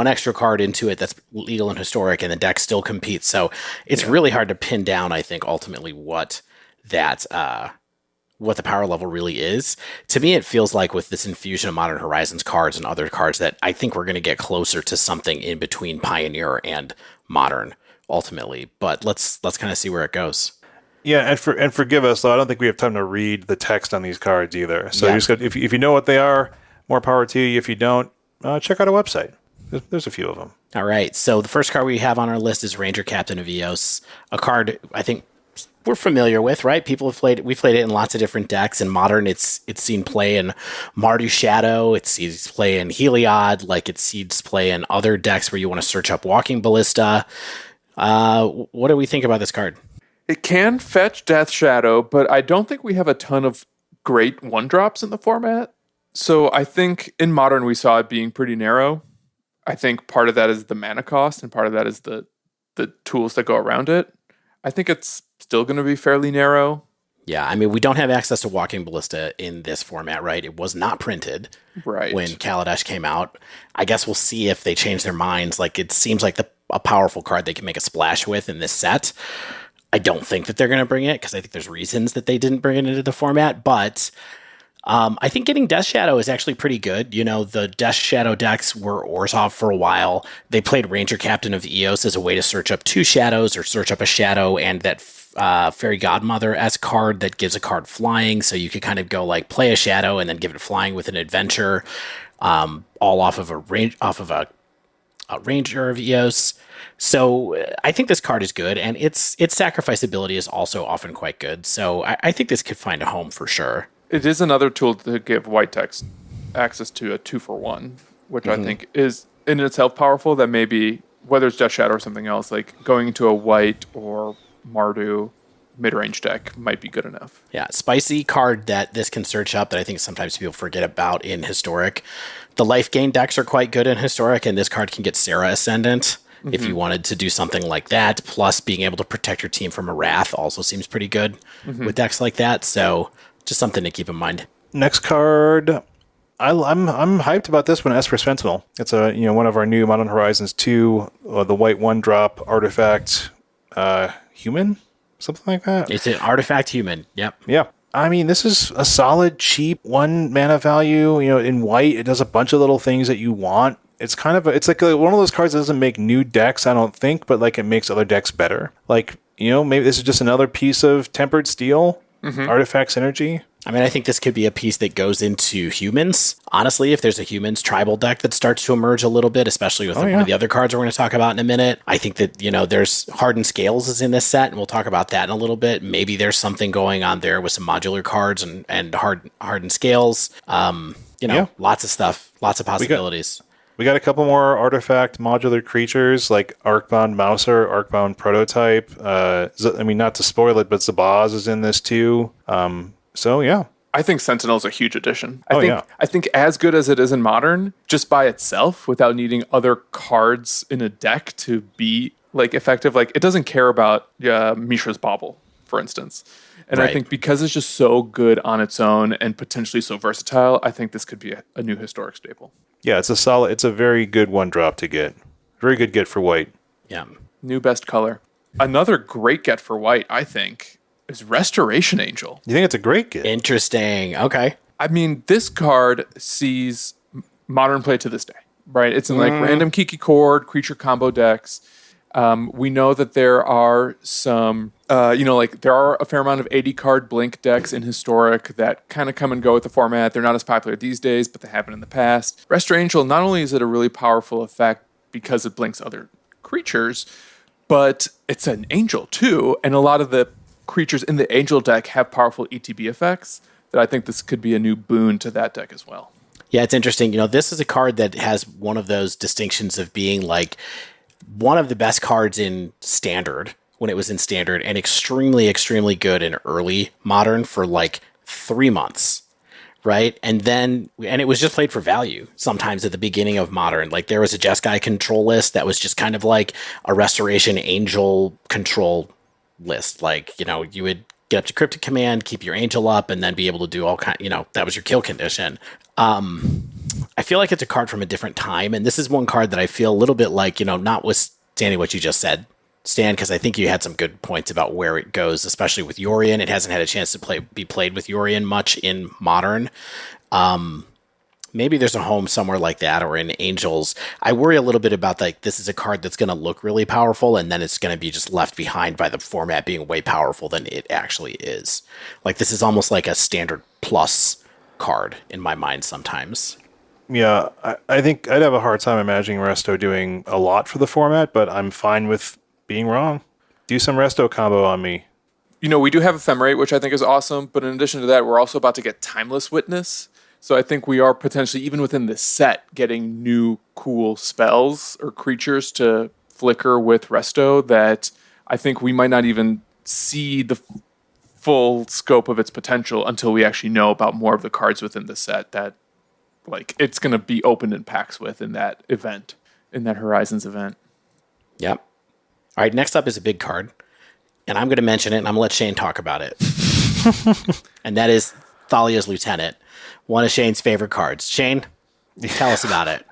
[SPEAKER 3] extra card into it that's legal and Historic, and the deck still competes. So it's really hard to pin down, I think, ultimately what the power level really is. To me, it feels like with this infusion of Modern Horizons cards and other cards that I think we're going to get closer to something in between Pioneer and Modern ultimately. But let's kind of see where it goes.
[SPEAKER 2] Yeah, and forgive us, though, I don't think we have time to read the text on these cards either. So you just got, if you know what they are, more power to you. If you don't, check out our website. There's a few of them. All
[SPEAKER 3] right. So the first card we have on our list is Ranger Captain of Eos, a card I think we're familiar with, right? We've played it in lots of different decks. In Modern, it's seen play in Mardu Shadow. It sees play in Heliod. Like it sees play in other decks where you want to search up Walking Ballista. What do we think about this card?
[SPEAKER 1] It can fetch Death Shadow, but I don't think we have a ton of great one drops in the format. So I think in Modern we saw it being pretty narrow. I think part of that is the mana cost, and part of that is the tools that go around it. I think it's still going to be fairly narrow.
[SPEAKER 3] Yeah, I mean, we don't have access to Walking Ballista in this format, right? It was not printed
[SPEAKER 1] Right.
[SPEAKER 3] when Kaladesh came out. I guess we'll see if they change their minds. Like, it seems like a powerful card they can make a splash with in this set. I don't think that they're going to bring it because I think there's reasons that they didn't bring it into the format, but I think getting Death Shadow is actually pretty good. You know, the Death Shadow decks were Orzhov for a while. They played Ranger Captain of Eos as a way to search up 2 shadows or search up a shadow, and that Fairy Godmother-esque card that gives a card flying, so you could kind of go like play a shadow and then give it flying with an adventure, all off of a Ranger of Eos. So I think this card is good, and its sacrifice ability is also often quite good. So I think this could find a home for sure.
[SPEAKER 1] It is another tool to give white text access to a 2-for-1, which I think is in itself powerful. That maybe, whether it's Death Shadow or something else, like going into a white or Mardu mid-range deck might be good enough.
[SPEAKER 3] Yeah, spicy card that this can search up that I think sometimes people forget about in Historic. The life gain decks are quite good in Historic, and this card can get Sarah Ascendant if you wanted to do something like that. Plus, being able to protect your team from a Wrath also seems pretty good with decks like that. So, just something to keep in mind.
[SPEAKER 2] Next card, I'm hyped about this one. Esper Sentinel. It's one of our new Modern Horizons 2, the white 1-drop artifact human, something like that.
[SPEAKER 3] It's an artifact human. Yep.
[SPEAKER 2] Yeah. I mean, this is a solid, cheap 1 mana value. You know, in white, it does a bunch of little things that you want. It's kind of it's like one of those cards that doesn't make new decks, I don't think, but like it makes other decks better. Like, you know, maybe this is just another piece of Tempered Steel, artifact synergy.
[SPEAKER 3] I mean, I think this could be a piece that goes into humans. Honestly, if there's a humans tribal deck that starts to emerge a little bit, especially with one of the other cards we're going to talk about in a minute, I think that, you know, there's Hardened Scales is in this set, and we'll talk about that in a little bit. Maybe there's something going on there with some modular cards and Hardened Scales. Lots of stuff, lots of possibilities.
[SPEAKER 2] We got a couple more artifact modular creatures like Arcbound Mouser, Arcbound Prototype. Not to spoil it, but Zabaz is in this too. So yeah.
[SPEAKER 1] I think Sentinel's a huge addition. I think as good as it is in Modern, just by itself, without needing other cards in a deck to be like effective, like it doesn't care about Mishra's Bauble, for instance. And I think because it's just so good on its own and potentially so versatile, I think this could be a new Historic staple.
[SPEAKER 2] Yeah, it's a very good 1-drop to get. Very good get for white.
[SPEAKER 3] Yeah.
[SPEAKER 1] New best color. Another great get for white, I think, is Restoration Angel.
[SPEAKER 2] You think it's a great get?
[SPEAKER 3] Interesting. Okay.
[SPEAKER 1] I mean, this card sees Modern play to this day, right? It's in like random Kiki Chord, creature combo decks. We know that there are some, there are a fair amount of 80 card blink decks in Historic that kind of come and go with the format. They're not as popular these days, but they have been in the past. Restoration Angel, not only is it a really powerful effect because it blinks other creatures, but it's an angel too. And a lot of the creatures in the angel deck have powerful ETB effects that I think this could be a new boon to that deck as well.
[SPEAKER 3] Yeah, it's interesting. You know, this is a card that has one of those distinctions of being like one of the best cards in Standard when it was in Standard, and extremely, extremely good in early Modern for like 3 months, right? And it was just played for value sometimes at the beginning of Modern. Like there was a Jeskai control list that was just kind of like a Restoration Angel control list. Like, you know, you would get up to Cryptic Command, keep your Angel up, and then be able to do all kind, that was your kill condition. I feel like it's a card from a different time, and this is one card that I feel a little bit like, notwithstanding what you just said, Stan, because I think you had some good points about where it goes, especially with Yorion. It hasn't had a chance to be played with Yorion much in Modern. Maybe there's a home somewhere like that, or in Angels. I worry a little bit about this is a card that's going to look really powerful, and then it's going to be just left behind by the format being way powerful than it actually is. Like this is almost like a Standard Plus card in my mind sometimes.
[SPEAKER 2] Yeah, I think I'd have a hard time imagining Resto doing a lot for the format, but I'm fine with being wrong. Do some Resto combo on me.
[SPEAKER 1] We do have Ephemerate, which I think is awesome, but in addition to that, we're also about to get Timeless Witness. So I think we are potentially, even within this set, getting new cool spells or creatures to flicker with Resto that I think we might not even see the full scope of its potential until we actually know about more of the cards within the set that it's going to be opened in packs with in that event. in that Horizons event.
[SPEAKER 3] Yep. All right, next up is a big card, and I'm going to mention it, and I'm going to let Shane talk about it. And that is Thalia's Lieutenant, one of Shane's favorite cards. Shane, tell us about it.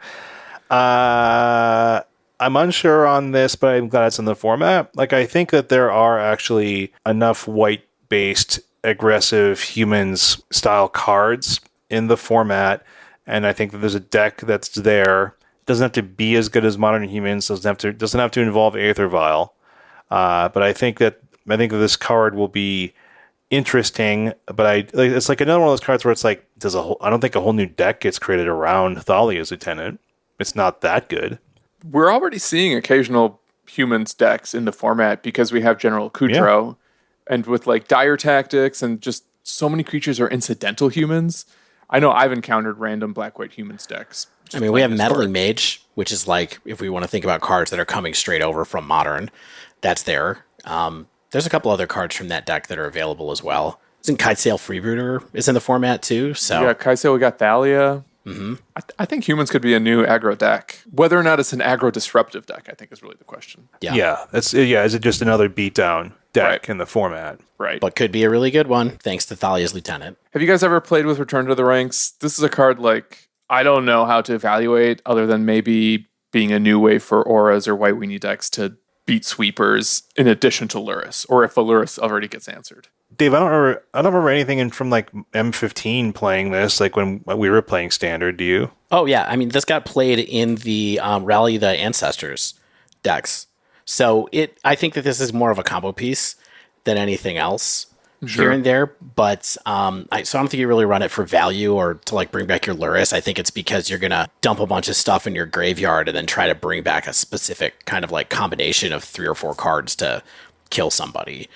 [SPEAKER 2] I'm unsure on this, but I'm glad it's in the format. Like, I think that there are actually enough white-based aggressive humans style cards in the format, and I think that there's a deck that's there. It doesn't have to be as good as Modern Humans. Doesn't have to involve Aether Vial. But I think that this card will be interesting. But it's like another one of those cards where it's like, I don't think a whole new deck gets created around Thalia's Lieutenant. It's not that good.
[SPEAKER 1] We're already seeing occasional humans decks in the format because we have General Kudrow, and with like dire tactics and just so many creatures are incidental humans. I know I've encountered random black-white humans decks.
[SPEAKER 3] I mean, we have Meddling Mage, which is like, if we want to think about cards that are coming straight over from Modern, that's there. There's a couple other cards from that deck that are available as well. Isn't Kitesail Freebooter is in the format too? So
[SPEAKER 1] we got Kai'Sail, we got Thalia. Mm-hmm. I think humans could be a new aggro deck. Whether or not it's an aggro disruptive deck, I think is really the question.
[SPEAKER 2] Yeah. Is it just another beatdown deck in the format?
[SPEAKER 1] Right.
[SPEAKER 3] But could be a really good one, thanks to Thalia's Lieutenant.
[SPEAKER 1] Have you guys ever played with Return to the Ranks? This is a card like I don't know how to evaluate other than maybe being a new way for auras or white weenie decks to beat sweepers in addition to Lurrus, or if a Lurrus already gets answered.
[SPEAKER 2] Dave, I don't remember anything from like M15 playing this, like when we were playing Standard. Do you?
[SPEAKER 3] Oh yeah, I mean this got played in the Rally the Ancestors decks, so I think that this is more of a combo piece than anything else here and there. But so I don't think you really run it for value or to like bring back your Lurrus. I think it's because you're gonna dump a bunch of stuff in your graveyard and then try to bring back a specific kind of like combination of 3 or 4 cards to kill somebody.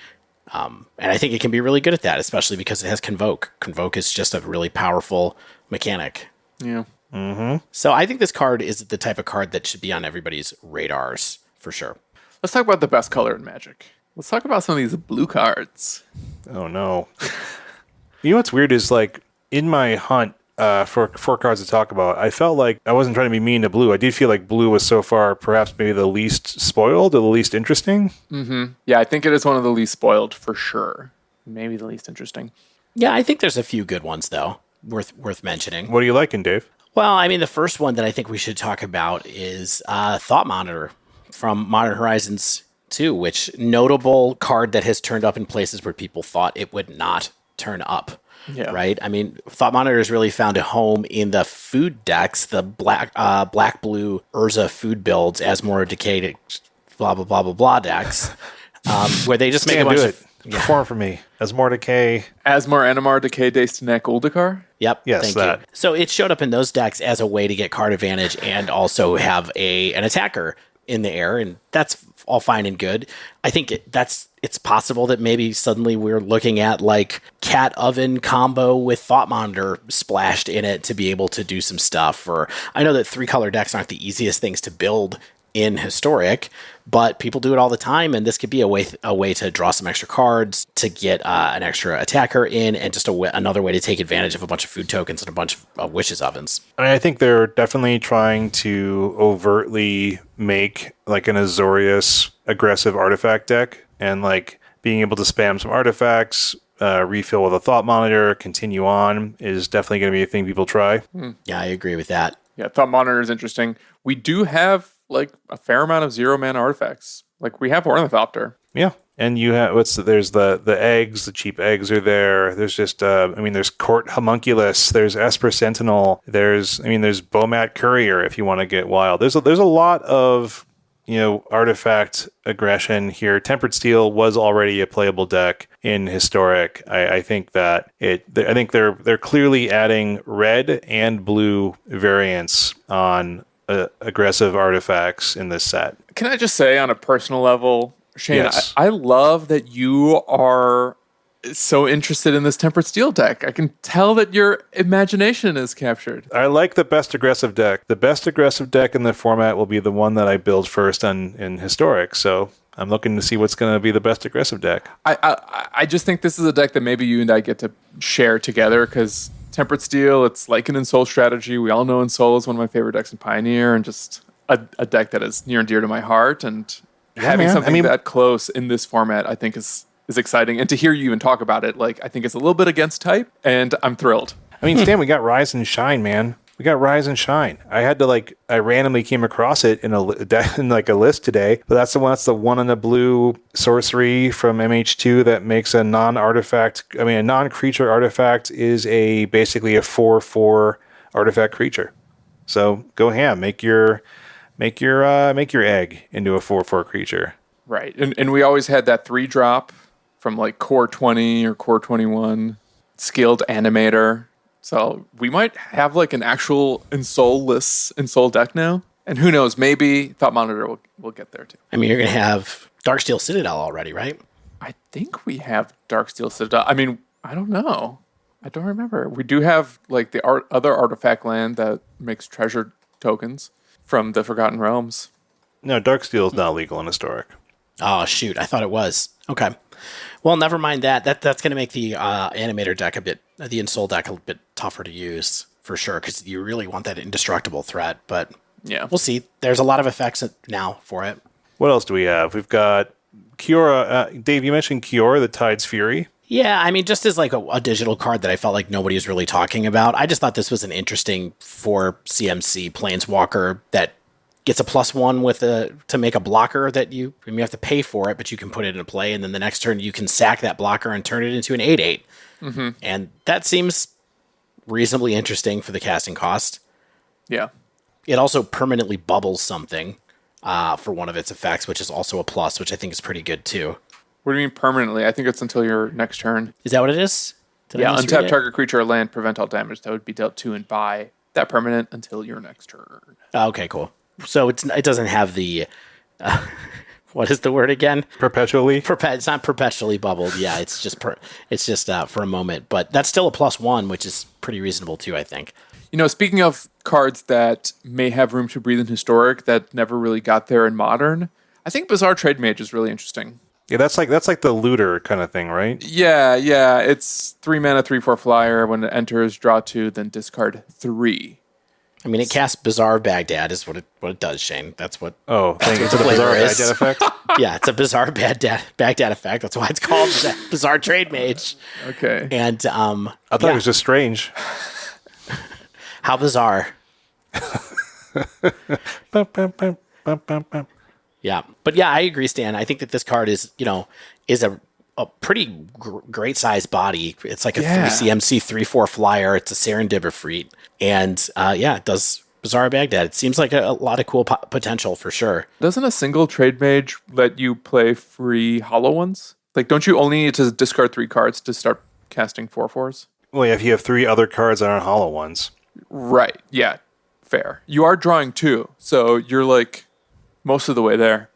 [SPEAKER 3] And I think it can be really good at that, especially because it has Convoke. Convoke is just a really powerful mechanic.
[SPEAKER 1] Yeah.
[SPEAKER 2] Mm-hmm.
[SPEAKER 3] So I think this card is the type of card that should be on everybody's radars for sure.
[SPEAKER 1] Let's talk about the best color in Magic. Let's talk about some of these blue cards.
[SPEAKER 2] Oh no. You know what's weird is like in my hunt for 4 cards to talk about, I felt like I wasn't trying to be mean to blue. I did feel like blue was so far perhaps maybe the least spoiled or the least interesting.
[SPEAKER 1] Mm-hmm. Yeah, I think it is one of the least spoiled for sure. Maybe the least interesting.
[SPEAKER 3] Yeah, I think there's a few good ones though, worth mentioning.
[SPEAKER 2] What are you liking, Dave?
[SPEAKER 3] Well, I mean, the first one that I think we should talk about is Thought Monitor from Modern Horizons 2, which notable card that has turned up in places where people thought it would not turn up.
[SPEAKER 1] Yeah.
[SPEAKER 3] Right. I mean, Thought Monitor has really found a home in the food decks, the black blue Urza food builds, as more decayed, blah blah blah blah blah decks, where they just make a bunch of
[SPEAKER 2] perform for me. Asmore Decay,
[SPEAKER 1] Asmar, Animar, Decay, Dastanek, Uldakar.
[SPEAKER 3] Yep.
[SPEAKER 2] Yes,
[SPEAKER 3] thank
[SPEAKER 2] that.
[SPEAKER 3] you. So it showed up in those decks as a way to get card advantage and also have an attacker in the air, and that's all fine and good. I think it's possible that maybe suddenly we're looking at like Cat Oven combo with Thought Monitor splashed in it to be able to do some stuff. Or I know that 3-color decks aren't the easiest things to build in Historic, but people do it all the time, and this could be a way to draw some extra cards, to get an extra attacker in, and just another way to take advantage of a bunch of food tokens and a bunch of Wishes Ovens.
[SPEAKER 2] I think they're definitely trying to overtly make like an Azorius aggressive artifact deck, and like being able to spam some artifacts, refill with a Thought Monitor, continue on is definitely going to be a thing people try.
[SPEAKER 3] Yeah, I agree with that.
[SPEAKER 1] Yeah, Thought Monitor is interesting. We do have like a fair amount of 0-mana artifacts. Like we have Ornithopter.
[SPEAKER 2] Yeah. And you have there's the eggs, the cheap eggs are there. There's just there's Court Homunculus, there's Esper Sentinel, there's Bomat Courier if you want to get wild. There's a lot of artifact aggression here. Tempered Steel was already a playable deck in Historic. I think that I think they're clearly adding red and blue variants on aggressive artifacts in this set.
[SPEAKER 1] Can I just say on a personal level, Shane,
[SPEAKER 2] Yes.
[SPEAKER 1] I love that you are so interested in this Tempered Steel deck. I can tell that your imagination is captured.
[SPEAKER 2] I like the best aggressive deck. The best aggressive deck in the format will be the one that I build first in Historic. So I'm looking to see what's going to be the best aggressive deck.
[SPEAKER 1] I just think this is a deck that maybe you and I get to share together, because Tempered Steel, it's like an Ensoul strategy. We all know Ensoul is one of my favorite decks in Pioneer, and just a deck that is near and dear to my heart, and having
[SPEAKER 2] man.
[SPEAKER 1] something that close in this format, I think is exciting. And to hear you even talk about it, like, I think it's a little bit against type, and I'm thrilled.
[SPEAKER 2] I mean, Stan, we got Rise and Shine, man. We got Rise and Shine. I had to I randomly came across it in a list today, but that's the one in the blue sorcery from MH2 that makes a a non-creature artifact is basically a 4/4 artifact creature. So go ham, make your egg into a 4/4 creature.
[SPEAKER 1] Right. And we always had that 3-drop from like Core 20 or Core 21, Skilled Animator. So we might have like an actual Ensoul deck now. And who knows, maybe Thought Monitor will get there too.
[SPEAKER 3] I mean, you're going to have Darksteel Citadel already, right?
[SPEAKER 1] I think we have Darksteel Citadel. I mean, I don't know. I don't remember. We do have like the other artifact land that makes treasure tokens from the Forgotten Realms.
[SPEAKER 2] No, Darksteel is not legal in Historic.
[SPEAKER 3] Oh, shoot. I thought it was. Okay. Well, never mind that. That's going to make the Animator deck the Ensoul deck a bit tougher to use for sure, because you really want that indestructible threat. But
[SPEAKER 1] yeah,
[SPEAKER 3] we'll see. There's a lot of effects now for it.
[SPEAKER 2] What else do we have? We've got Kiora. Dave, you mentioned Kiora, the Tide's Fury.
[SPEAKER 3] Yeah, I mean, just as like a digital card that I felt like nobody was really talking about. I just thought this was an interesting 4 CMC Planeswalker that gets a +1 to make a blocker that you have to pay for it, but you can put it into play, and then the next turn you can sack that blocker and turn it into an 8/8. Mm-hmm. And that seems reasonably interesting for the casting cost.
[SPEAKER 1] Yeah.
[SPEAKER 3] It also permanently bubbles something for one of its effects, which is also a plus, which I think is pretty good too.
[SPEAKER 1] What do you mean permanently? I think it's until your next turn.
[SPEAKER 3] Is that what it is?
[SPEAKER 1] Yeah, untap target creature or land, prevent all damage that would be dealt to and by that permanent until your next turn.
[SPEAKER 3] Okay, cool. So it doesn't have the what is the word again?
[SPEAKER 2] Perpetually.
[SPEAKER 3] It's not perpetually bubbled. Yeah, it's just for a moment, but that's still a +1, which is pretty reasonable too, I think.
[SPEAKER 1] You know, speaking of cards that may have room to breathe in Historic that never really got there in Modern, I think Bizarre Trade Mage is really interesting.
[SPEAKER 2] Yeah, that's like the looter kind of thing, right?
[SPEAKER 1] Yeah. It's 3 mana, 3/4 flyer. When it enters, draw 2, then discard 3.
[SPEAKER 3] I mean, it casts Bizarre Baghdad is what it does, Shane. That's what.
[SPEAKER 2] Oh, thank you.
[SPEAKER 3] It's a
[SPEAKER 2] Bizarre
[SPEAKER 3] is.
[SPEAKER 2] Baghdad effect.
[SPEAKER 3] Yeah, it's a Bizarre Baghdad effect. That's why it's called Bizarre Trade Mage.
[SPEAKER 1] Okay.
[SPEAKER 3] And
[SPEAKER 2] I thought it was just strange.
[SPEAKER 3] How bizarre. Yeah, but yeah, I agree, Stan. I think that this card is a pretty great sized body. It's like a 3 CMC 3/4 flyer. It's a Serendib Efreet, and it does Bizarre Baghdad. It seems like a lot of cool potential for sure.
[SPEAKER 1] Doesn't a single Trade Mage let you play free hollow ones? Like, don't you only need to discard 3 cards to start casting 4/4s?
[SPEAKER 2] Well, yeah, if you have 3 other cards that aren't hollow ones.
[SPEAKER 1] Right. Yeah. Fair. You are drawing 2, so you're like most of the way there.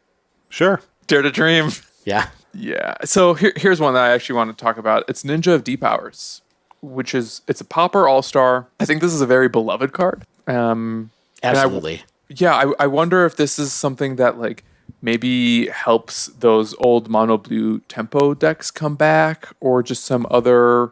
[SPEAKER 2] Sure.
[SPEAKER 1] Dare to dream.
[SPEAKER 3] Yeah.
[SPEAKER 1] Yeah. So here's one that I actually want to talk about. It's Ninja of Deep Hours, it's a Pauper All-Star. I think this is a very beloved card.
[SPEAKER 3] Absolutely.
[SPEAKER 1] I wonder if this is something that like maybe helps those old mono blue tempo decks come back, or just some other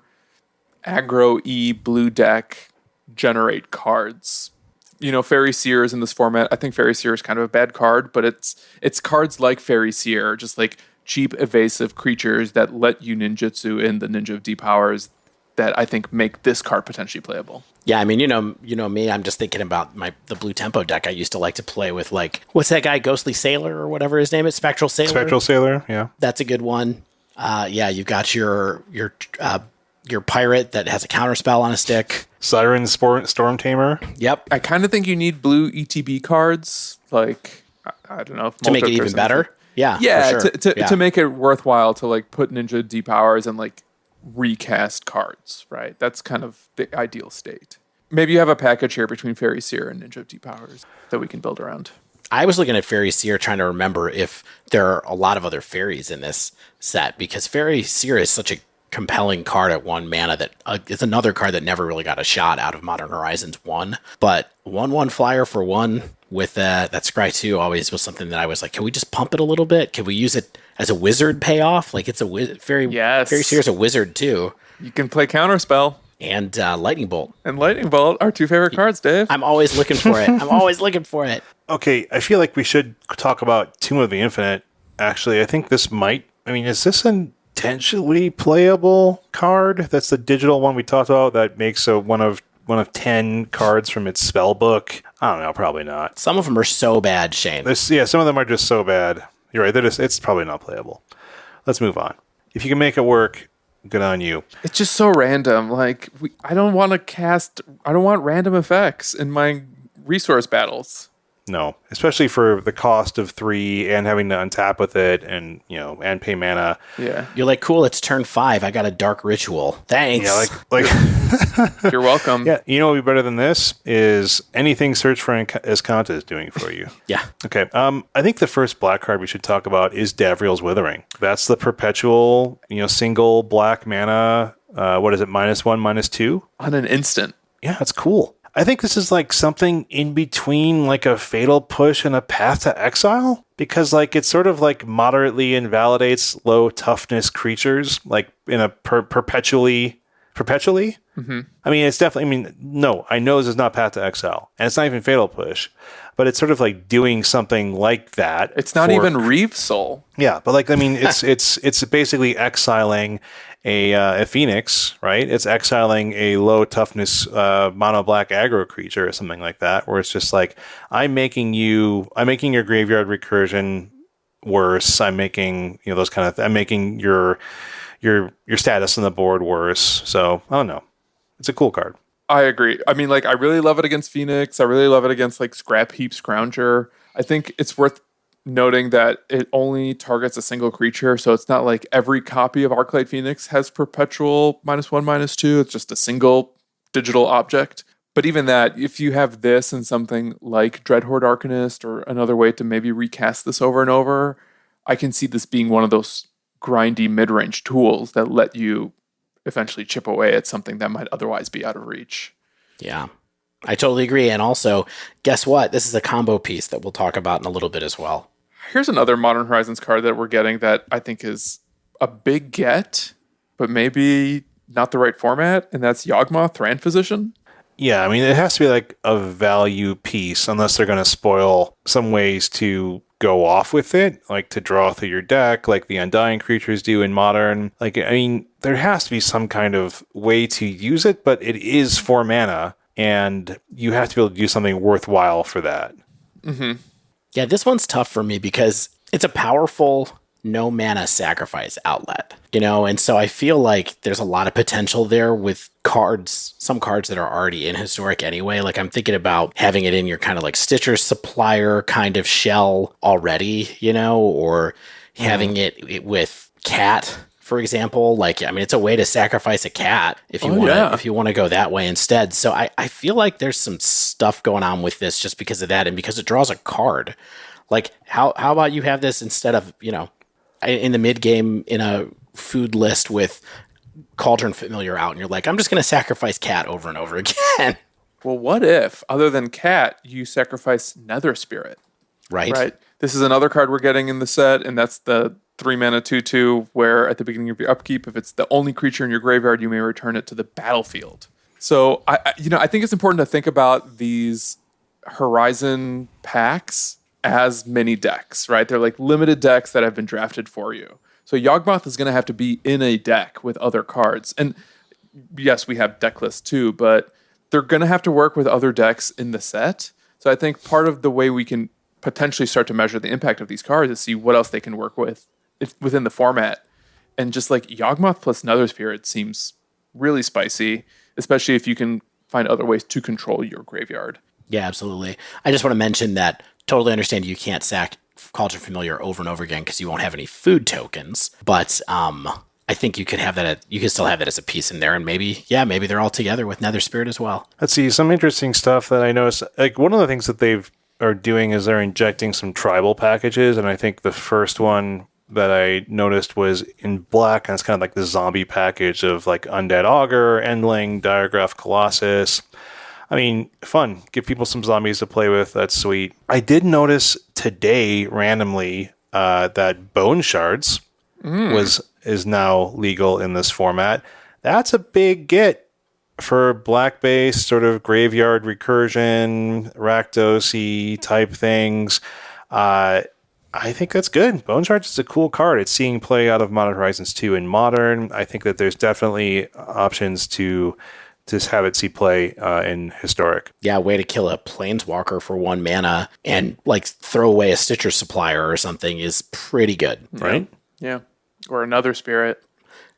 [SPEAKER 1] aggro-y blue deck generate cards. You know, Fairy Seer is in this format. I think Fairy Seer is kind of a bad card, but it's cards like Fairy Seer, just like cheap evasive creatures that let you ninjutsu in the Ninja of Deep Hours that I think make this card potentially playable.
[SPEAKER 3] Yeah, I mean, you know me, I'm just thinking about the blue tempo deck I used to like to play with, like, what's that guy, Ghostly Sailor or whatever his name is? Spectral Sailor,
[SPEAKER 2] yeah.
[SPEAKER 3] That's a good one. You've got your pirate that has a counterspell on a stick.
[SPEAKER 2] Siren Storm Tamer.
[SPEAKER 3] Yep.
[SPEAKER 1] I kind of think you need blue ETB cards, like, I don't know.
[SPEAKER 3] To make it even better? Yeah,
[SPEAKER 1] Yeah,
[SPEAKER 3] for sure.
[SPEAKER 1] to make it worthwhile to like put Ninja Deep Hours and like recast cards, right? That's kind of the ideal state. Maybe you have a package here between Fairy Seer and Ninja of Deep Hours that we can build around.
[SPEAKER 3] I was looking at Fairy Seer trying to remember if there are a lot of other fairies in this set, because Fairy Seer is such a compelling card at 1 mana that it's another card that never really got a shot out of Modern Horizons 1. But 1/1 flyer for 1 with that Scry 2 always was something that I was like, can we just pump it a little bit? Can we use it as a wizard payoff? Like, it's a Fairy Seer is a wizard too.
[SPEAKER 1] You can play Counterspell.
[SPEAKER 3] And Lightning Bolt.
[SPEAKER 1] And Lightning Bolt, our two favorite cards, Dave.
[SPEAKER 3] I'm always looking for it. I'm always looking for it.
[SPEAKER 2] Okay, I feel like we should talk about Tomb of the Infinite. Actually, I think this might... I mean, is this an intentionally playable card? That's the digital one we talked about that makes one of 10 cards from its spell book. I don't know, probably not.
[SPEAKER 3] Some of them are so bad, Shane.
[SPEAKER 2] Some of them are just so bad. You're right, it's probably not playable. Let's move on. If you can make it work, good on you.
[SPEAKER 1] It's just so random. Like, I don't want random effects in my resource battles.
[SPEAKER 2] No, especially for the cost of 3 and having to untap with it and, and pay mana.
[SPEAKER 1] Yeah.
[SPEAKER 3] You're like, cool, it's turn 5. I got a dark ritual. Thanks.
[SPEAKER 2] Yeah, like
[SPEAKER 1] You're welcome.
[SPEAKER 2] Yeah, you know what would be better than this is anything Search for as cont is doing for you.
[SPEAKER 3] Yeah.
[SPEAKER 2] Okay. I think the first black card we should talk about is Davriel's Withering. That's the perpetual, single black mana. What is it? -1, -2
[SPEAKER 1] On an instant.
[SPEAKER 2] Yeah, it's cool. I think this is like something in between like a Fatal Push and a Path to Exile, because like it sort of like moderately invalidates low toughness creatures like in a perpetually. Mm-hmm. I mean, it's definitely, no, I know this is not Path to Exile and it's not even Fatal Push, but it's sort of like doing something like that.
[SPEAKER 1] It's not even Reeve Soul.
[SPEAKER 2] Yeah, but it's basically exiling a Phoenix, right? It's exiling a low toughness mono black aggro creature or something like that, where it's just like I'm making your graveyard recursion worse. I'm making those kind of I'm making your status on the board worse. So I don't know. It's a cool card.
[SPEAKER 1] I agree. I mean, like, I really love it against Phoenix. I really love it against like Scrap Heap Scrounger. I think it's worth noting that it only targets a single creature, so it's not like every copy of Arclight Phoenix has perpetual -1, -2. It's just a single digital object. But even that, if you have this and something like Dreadhorde Arcanist or another way to maybe recast this over and over, I can see this being one of those grindy mid-range tools that let you eventually chip away at something that might otherwise be out of reach.
[SPEAKER 3] Yeah. I totally agree. And also, guess what? This is a combo piece that we'll talk about in a little bit as well.
[SPEAKER 1] Here's another Modern Horizons card that we're getting that I think is a big get, but maybe not the right format, and that's Yawgmoth Thran Physician.
[SPEAKER 2] Yeah, I mean, it has to be like a value piece, unless they're going to spoil some ways to go off with it, like to draw through your deck, like the Undying creatures do in Modern. Like, I mean, there has to be some kind of way to use it, but it is 4 mana, and you have to be able to do something worthwhile for that.
[SPEAKER 1] Mm-hmm.
[SPEAKER 3] Yeah, this one's tough for me because it's a powerful no mana sacrifice outlet, and so I feel like there's a lot of potential there with cards, some cards that are already in Historic anyway. Like I'm thinking about having it in your kind of like Stitcher Supplier kind of shell already, or having it with Cat, for example. Like, I mean, it's a way to sacrifice a cat if you want to go that way instead. So I feel like there's some stuff going on with this just because of that, and because it draws a card. Like, how about you have this instead of, in the mid game in a food list with Cauldron Familiar out, and you're like, I'm just going to sacrifice Cat over and over again.
[SPEAKER 1] Well, what if, other than Cat, you sacrifice Nether Spirit?
[SPEAKER 3] Right.
[SPEAKER 1] This is another card we're getting in the set, and that's the 3 mana 2/2, where at the beginning of your upkeep, if it's the only creature in your graveyard, you may return it to the battlefield. So I think it's important to think about these Horizon packs as mini decks, right? They're like limited decks that have been drafted for you. So Yawgmoth is going to have to be in a deck with other cards. And yes, we have deck lists too, but they're going to have to work with other decks in the set. So I think part of the way we can potentially start to measure the impact of these cards is see what else they can work with within the format. And just like Yawgmoth plus Nether Spirit seems really spicy, especially if you can find other ways to control your graveyard.
[SPEAKER 3] Yeah, absolutely. I just want to mention that totally understand you can't sack Cauldron Familiar over and over again because you won't have any food tokens. But I think you could have that. You can still have that as a piece in there, and maybe they're all together with Nether Spirit as well.
[SPEAKER 2] Let's see some interesting stuff that I noticed. Like one of the things that are doing is they're injecting some tribal packages, and I think the first one that I noticed was in black, and it's kind of like the zombie package of like Undead Augur, Endling, Diregraph Colossus. I mean, fun. Give people some zombies to play with. That's sweet. I did notice today randomly that Bone Shards is now legal in this format. That's a big get for black base sort of graveyard recursion, Rakdos-y type things, I think that's good. Bone Shards is a cool card. It's seeing play out of Modern Horizons 2 in Modern. I think that there's definitely options to just have it see play in Historic.
[SPEAKER 3] Yeah, way to kill a Planeswalker for 1 mana and like throw away a Stitcher Supplier or something is pretty good.
[SPEAKER 2] Right?
[SPEAKER 1] Yeah. Or another spirit.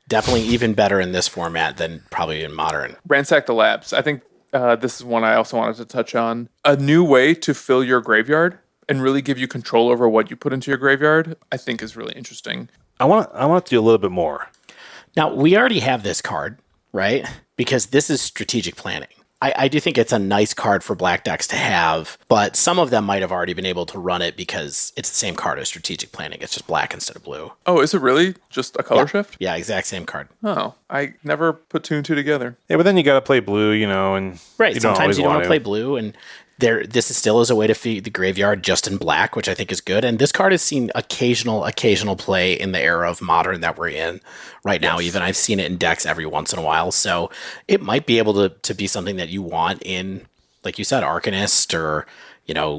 [SPEAKER 3] Definitely even better in this format than probably in Modern.
[SPEAKER 1] Ransack the Labs. I think this is one I also wanted to touch on. A new way to fill your graveyard and really give you control over what you put into your graveyard, I think is really interesting.
[SPEAKER 2] I want to do a little bit more.
[SPEAKER 3] Now, we already have this card, right? Because this is strategic planning. I do think it's a nice card for black decks to have, but some of them might have already been able to run it because it's the same card as strategic planning. It's just black instead of blue.
[SPEAKER 1] Oh, is it really just a color shift?
[SPEAKER 3] Yeah, exact same card.
[SPEAKER 1] Oh, I never put 2 and 2 together.
[SPEAKER 2] Yeah, but then you got to play blue, and
[SPEAKER 3] right.
[SPEAKER 2] you
[SPEAKER 3] Sometimes you don't want to
[SPEAKER 2] play
[SPEAKER 3] play blue, and this is still as a way to feed the graveyard just in black, which I think is good. And this card has seen occasional play in the era of Modern that we're in right now. Even I've seen it in decks every once in a while, so it might be able to be something that you want in, like you said, Arcanist or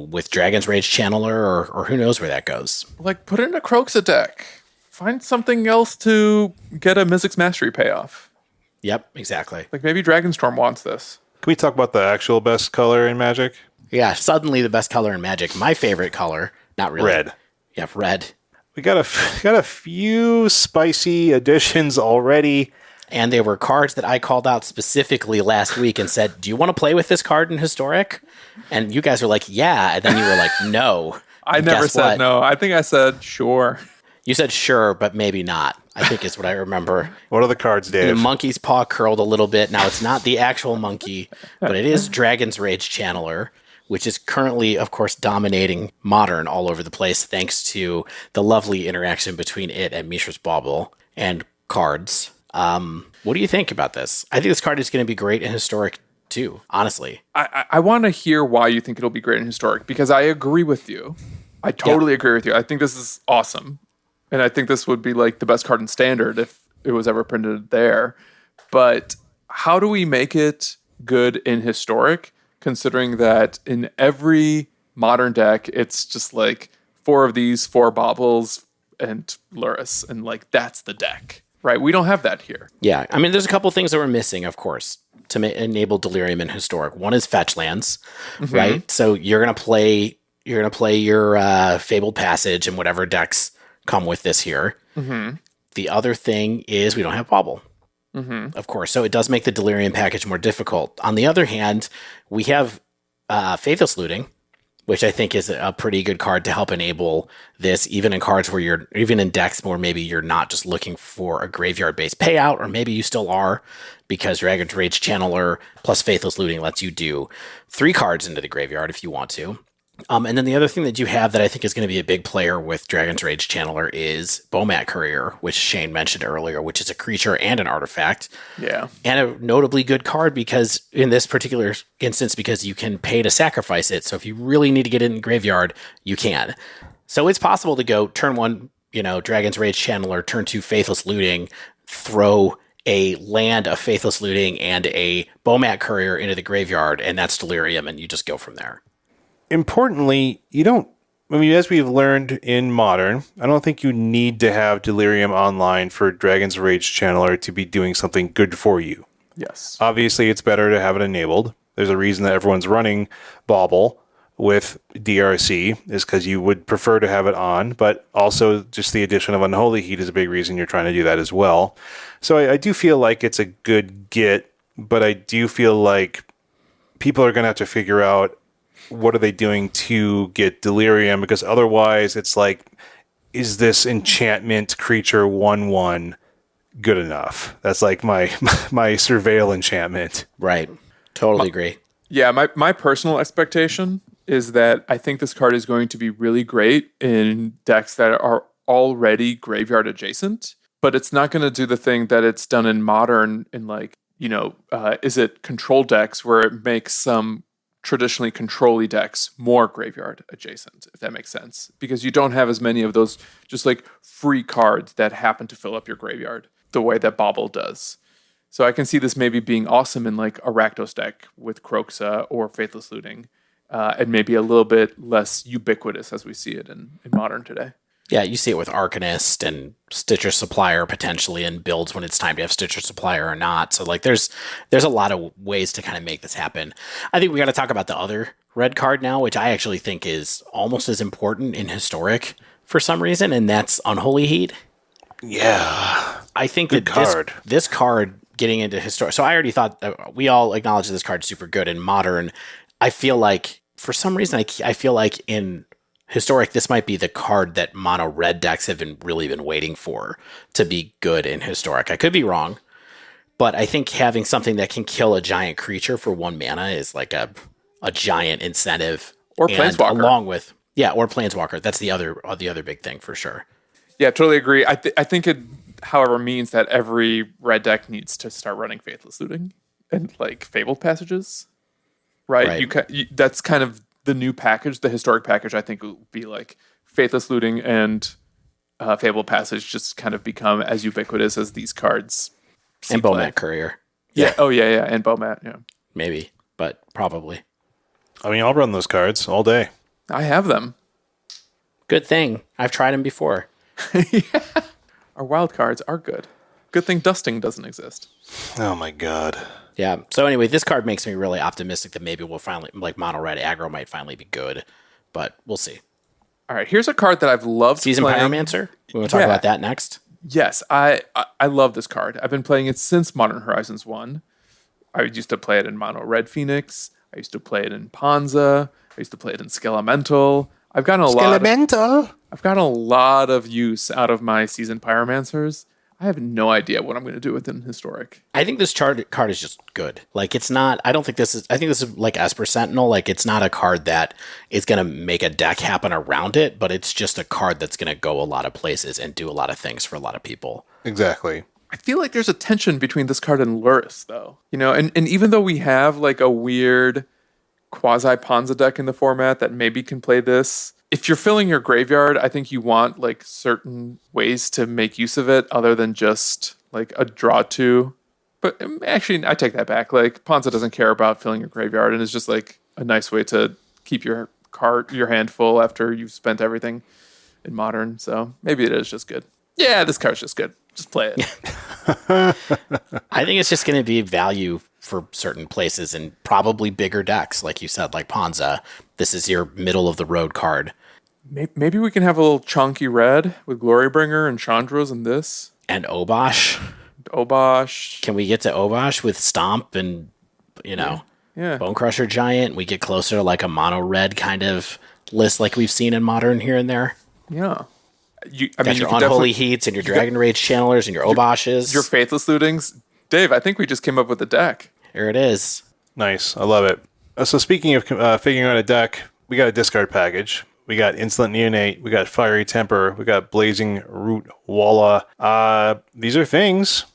[SPEAKER 3] with Dragon's Rage Channeler or who knows where that goes.
[SPEAKER 1] Like put it in a Croxa deck. Find something else to get a Mizzix Mastery payoff.
[SPEAKER 3] Yep, exactly.
[SPEAKER 1] Like maybe Dragonstorm wants this.
[SPEAKER 2] Can we talk about the actual best color in Magic?
[SPEAKER 3] Yeah, suddenly the best color in Magic. My favorite color, not really.
[SPEAKER 2] Red.
[SPEAKER 3] Yep, red.
[SPEAKER 2] We got a few spicy additions already.
[SPEAKER 3] And they were cards that I called out specifically last week and said, do you want to play with this card in Historic? And you guys were like, yeah. And then you were like, no.
[SPEAKER 1] I never said no. I think I said sure.
[SPEAKER 3] You said sure, but maybe not, I think is what I remember.
[SPEAKER 2] What are the cards, Dave?
[SPEAKER 3] The monkey's paw curled a little bit. Now, it's not the actual monkey, but it is Dragon's Rage Channeler, which is currently, of course, dominating Modern all over the place, thanks to the lovely interaction between it and Mishra's Bauble and cards. What do you think about this? I think this card is going to be great in Historic, too, honestly.
[SPEAKER 1] I want to hear why you think it'll be great in Historic, because I agree with you. I totally agree with you. I think this is awesome. And I think this would be like the best card in Standard if it was ever printed there. But how do we make it good in Historic, considering that in every Modern deck, it's just like 4 of these, 4 Baubles, and Luris. And like, that's the deck, right? We don't have that here.
[SPEAKER 3] Yeah. I mean, there's a couple things that we're missing, of course, to enable Delirium in Historic. One is fetch lands, right? So you're going to play your Fabled Passage and whatever decks come with this here. The other thing is we don't have Bauble, of course. So it does make the Delirium package more difficult. On the other hand, we have Faithless Looting, which I think is a pretty good card to help enable this, even in cards where even in decks where maybe you're not just looking for a graveyard-based payout, or maybe you still are, because Dragon's Rage Channeler plus Faithless Looting lets you do 3 cards into the graveyard if you want to. And then the other thing that you have that I think is going to be a big player with Dragon's Rage Channeler is Bomat Courier, which Shane mentioned earlier, which is a creature and an artifact.
[SPEAKER 1] Yeah.
[SPEAKER 3] And a notably good card because in this particular instance, because you can pay to sacrifice it. So if you really need to get it in the graveyard, you can. So it's possible to go turn 1, Dragon's Rage Channeler, turn 2 Faithless Looting, throw a land of Faithless Looting and a Bomat Courier into the graveyard, and that's Delirium, and you just go from there.
[SPEAKER 2] Importantly, as we've learned in Modern, I don't think you need to have Delirium online for Dragon's Rage Channeler to be doing something good for you.
[SPEAKER 1] Yes.
[SPEAKER 2] Obviously, it's better to have it enabled. There's a reason that everyone's running Bauble with DRC, is because you would prefer to have it on, but also just the addition of Unholy Heat is a big reason you're trying to do that as well. So I do feel like it's a good get, but I do feel like people are going to have to figure out what are they doing to get Delirium, because otherwise it's like, is this enchantment creature 1/1 good enough? That's like my surveil enchantment.
[SPEAKER 3] Right. Totally agree.
[SPEAKER 1] Yeah, my personal expectation is that I think this card is going to be really great in decks that are already graveyard adjacent, but it's not going to do the thing that it's done in Modern in is it control decks where it makes some traditionally control-y decks more graveyard adjacent, if that makes sense. Because you don't have as many of those just like free cards that happen to fill up your graveyard the way that Bauble does. So I can see this maybe being awesome in like a Rakdos deck with Kroxa or Faithless Looting, and maybe a little bit less ubiquitous as we see it in Modern today.
[SPEAKER 3] Yeah, you see it with Arcanist and Stitcher Supplier potentially in builds when it's time to have Stitcher Supplier or not. So like there's a lot of ways to kind of make this happen. I think we got to talk about the other red card now, which I actually think is almost as important in Historic for some reason, and that's Unholy Heat.
[SPEAKER 2] Yeah.
[SPEAKER 3] I think
[SPEAKER 2] Good
[SPEAKER 3] that
[SPEAKER 2] card.
[SPEAKER 3] This card getting into Historic. So I already thought we all acknowledge this card's super good in Modern. I feel like for some reason I feel like in Historic, this might be the card that mono red decks have really been waiting for to be good in Historic. I could be wrong, but I think having something that can kill a giant creature for 1 mana is like a giant incentive.
[SPEAKER 1] Or Planeswalker.
[SPEAKER 3] Along with, or Planeswalker. That's the other big thing for sure.
[SPEAKER 1] Yeah, totally agree. I think it, however, means that every red deck needs to start running Faithless Looting and like Fabled Passages, right? That's kind of the new package, the Historic package. I think will be like Faithless Looting and Fabled Passage just kind of become as ubiquitous as these cards.
[SPEAKER 3] And Bomat Courier.
[SPEAKER 1] Yeah. Oh yeah, and Bomat. Yeah.
[SPEAKER 3] Maybe, but probably.
[SPEAKER 2] I mean, I'll run those cards all day.
[SPEAKER 1] I have them.
[SPEAKER 3] Good thing. I've tried them before.
[SPEAKER 1] Our wild cards are good. Good thing dusting doesn't exist.
[SPEAKER 2] Oh my god.
[SPEAKER 3] Yeah. So anyway, this card makes me really optimistic that maybe we'll finally, like mono red aggro might finally be good, but we'll see.
[SPEAKER 1] All right, here's a card that I've loved
[SPEAKER 3] Season
[SPEAKER 1] playing.
[SPEAKER 3] Pyromancer? We want to talk about that next?
[SPEAKER 1] Yes, I love this card. I've been playing it since Modern Horizons 1. I used to play it in Mono Red Phoenix. I used to play it in Ponza. I used to play it in Skelemental. I've gotten a lot of use out of my Seasoned Pyromancers. I have no idea what I'm going to do with it in Historic.
[SPEAKER 3] I think this card is just good. Like, it's not, I think this is like Esper Sentinel. Like, it's not a card that is going to make a deck happen around it, but it's just a card that's going to go a lot of places and do a lot of things for a lot of people.
[SPEAKER 2] Exactly.
[SPEAKER 1] I feel like there's a tension between this card and Luris, though. You know, and even though we have like a weird quasi-Ponza deck in the format that maybe can play this, if you're filling your graveyard, I think you want like certain ways to make use of it other than just like a draw two. But actually, I take that back. Like Ponza doesn't care about filling your graveyard, and it's just like a nice way to keep your hand full after you've spent everything in Modern. So maybe it is just good. Yeah, this card's just good. Just play it.
[SPEAKER 3] I think it's just going to be value for certain places and probably bigger decks, like you said, like Ponza. This is your middle of the road card.
[SPEAKER 1] Maybe we can have a little chunky red with Glorybringer and Chandra's in this.
[SPEAKER 3] And Obosh.
[SPEAKER 1] Can
[SPEAKER 3] we get to Obosh with Stomp and, Bone Crusher Giant? We get closer to like a mono red kind of list like we've seen in Modern here and there.
[SPEAKER 1] Yeah.
[SPEAKER 3] Your Unholy Heats and your Dragon Rage Channelers and your Oboshes.
[SPEAKER 1] Your Faithless Lootings. Dave, I think we just came up with a deck.
[SPEAKER 3] There it is.
[SPEAKER 2] Nice. I love it. So speaking of figuring out a deck, we got a discard package. We got Insolent Neonate. We got Fiery Temper. We got Blazing Root Walla. These are things.